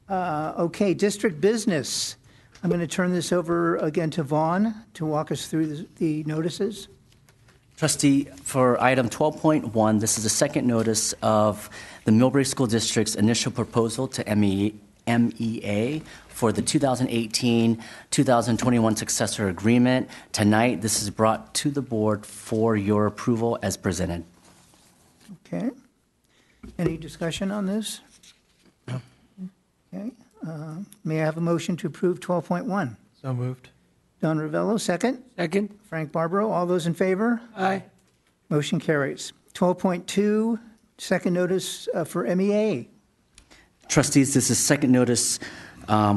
Okay, district business. I'm going to turn this over again to Vaughn to walk us through the notices. Trustee, for item 12.1, this is the second notice of the Millbrae School District's initial proposal to MEA for the 2018-2021 successor agreement. Tonight, this is brought to the board for your approval as presented. Okay. Any discussion on this? No. Okay. May I have a motion to approve 12.1? So moved. Don Ravello, second. Second. Frank Barbaro, all those in favor? Aye. Motion carries. 12.2, second notice for MEA. Trustees, this is second notice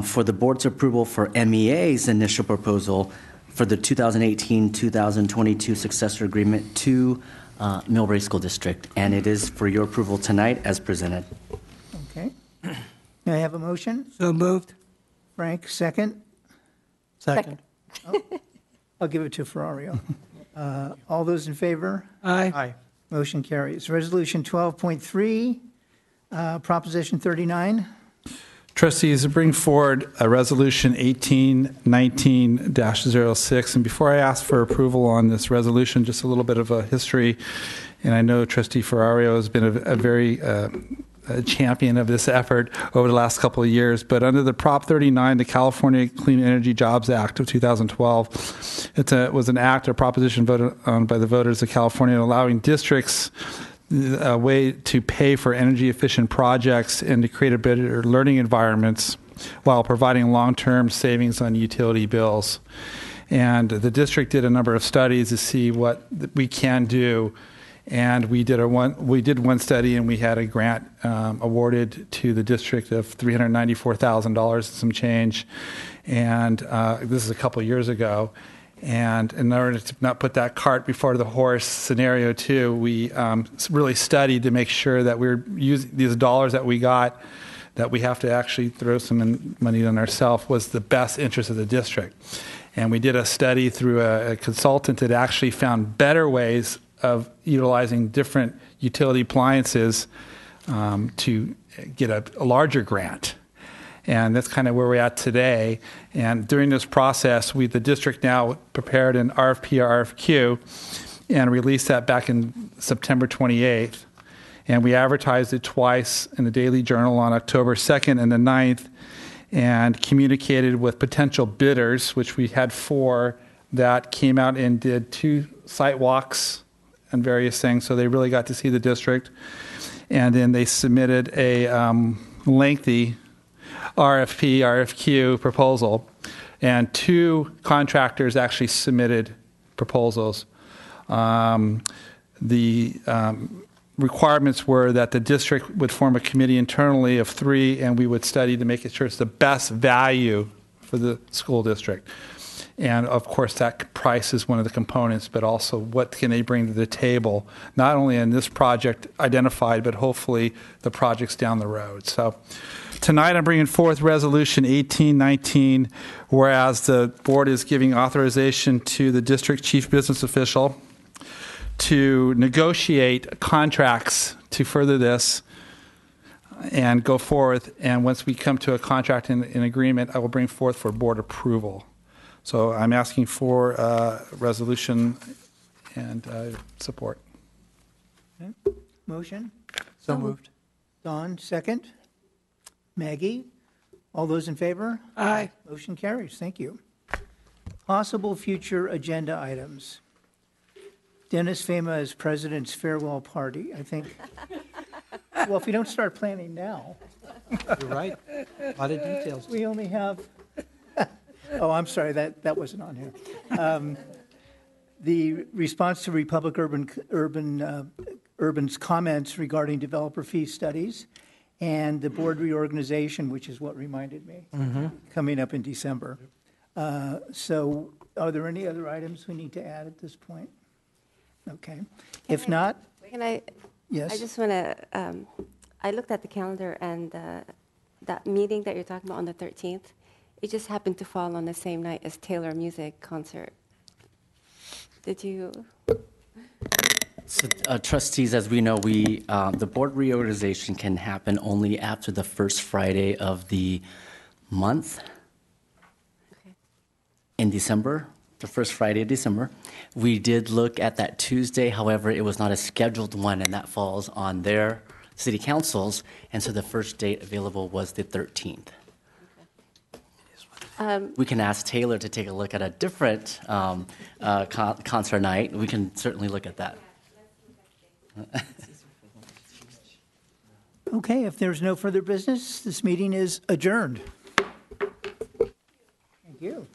for the board's approval for MEA's initial proposal for the 2018-2022 successor agreement to Millbrae School District, and it is for your approval tonight as presented. Okay. May I have a motion? So moved. Frank, second. Second. Oh, I'll give it to Ferrario. All those in favor? Aye. Aye. Motion carries. Resolution 12.3, Proposition 39. Trustees, bring forward a resolution 1819-06. And before I ask for approval on this resolution, just a little bit of a history. And I know Trustee Ferrario has been a very a champion of this effort over the last couple of years. But under the Prop 39, the California Clean Energy Jobs Act of 2012, it was an act or proposition voted on by the voters of California allowing districts a way to pay for energy efficient projects and to create a better learning environments while providing long-term savings on utility bills. And the district did a number of studies to see what we can do. And we did one study, and we had a grant awarded to the district of $394,000 and some change. And this is a couple of years ago. And in order to not put that cart before the horse scenario too, we really studied to make sure that we're using these dollars that we got, that we have to actually throw some money on ourselves, was the best interest of the district. And we did a study through a consultant that actually found better ways of utilizing different utility appliances to get a larger grant. And that's kind of where we're at today. And during this process, the district now prepared an RFP or RFQ and released that back in September 28th. And we advertised it twice in the Daily Journal on October 2nd and the 9th, and communicated with potential bidders, which we had 4 that came out and did 2 site walks and various things, so they really got to see the district. And then they submitted a lengthy RFQ proposal, and 2 contractors actually submitted proposals. The requirements were that the district would form a committee internally of 3, and we would study to make sure it's the best value for the school district. And of course, that price is one of the components, but also what can they bring to the table, not only in this project identified, but hopefully the projects down the road. So tonight I'm bringing forth Resolution 1819, whereas the board is giving authorization to the district chief business official to negotiate contracts to further this and go forth. And once we come to a contract in agreement, I will bring forth for board approval. So I'm asking for resolution and support. Okay. Motion? So moved. Don, second. Maggie? All those in favor? Aye. Motion carries. Thank you. Possible future agenda items. Dennis Fama's president's farewell party, I think. Well, if we don't start planning now. You're right. A lot of details. We only have, oh, I'm sorry, that wasn't on here. The response to Republic Urban's comments regarding developer fee studies, and the board reorganization, which is what reminded me, coming up in December. So are there any other items we need to add at this point? Okay. If not, yes. I just want to, I looked at the calendar, and that meeting that you're talking about on the 13th, it just happened to fall on the same night as Taylor Music concert. Did you? So, trustees, as we know, the board reorganization can happen only after the first Friday of the month in December, the first Friday of December. We did look at that Tuesday, however, it was not a scheduled one, and that falls on their city councils, and so the first date available was the 13th. We can ask Taylor to take a look at a different concert night. We can certainly look at that. Okay, if there's no further business, this meeting is adjourned. Thank you.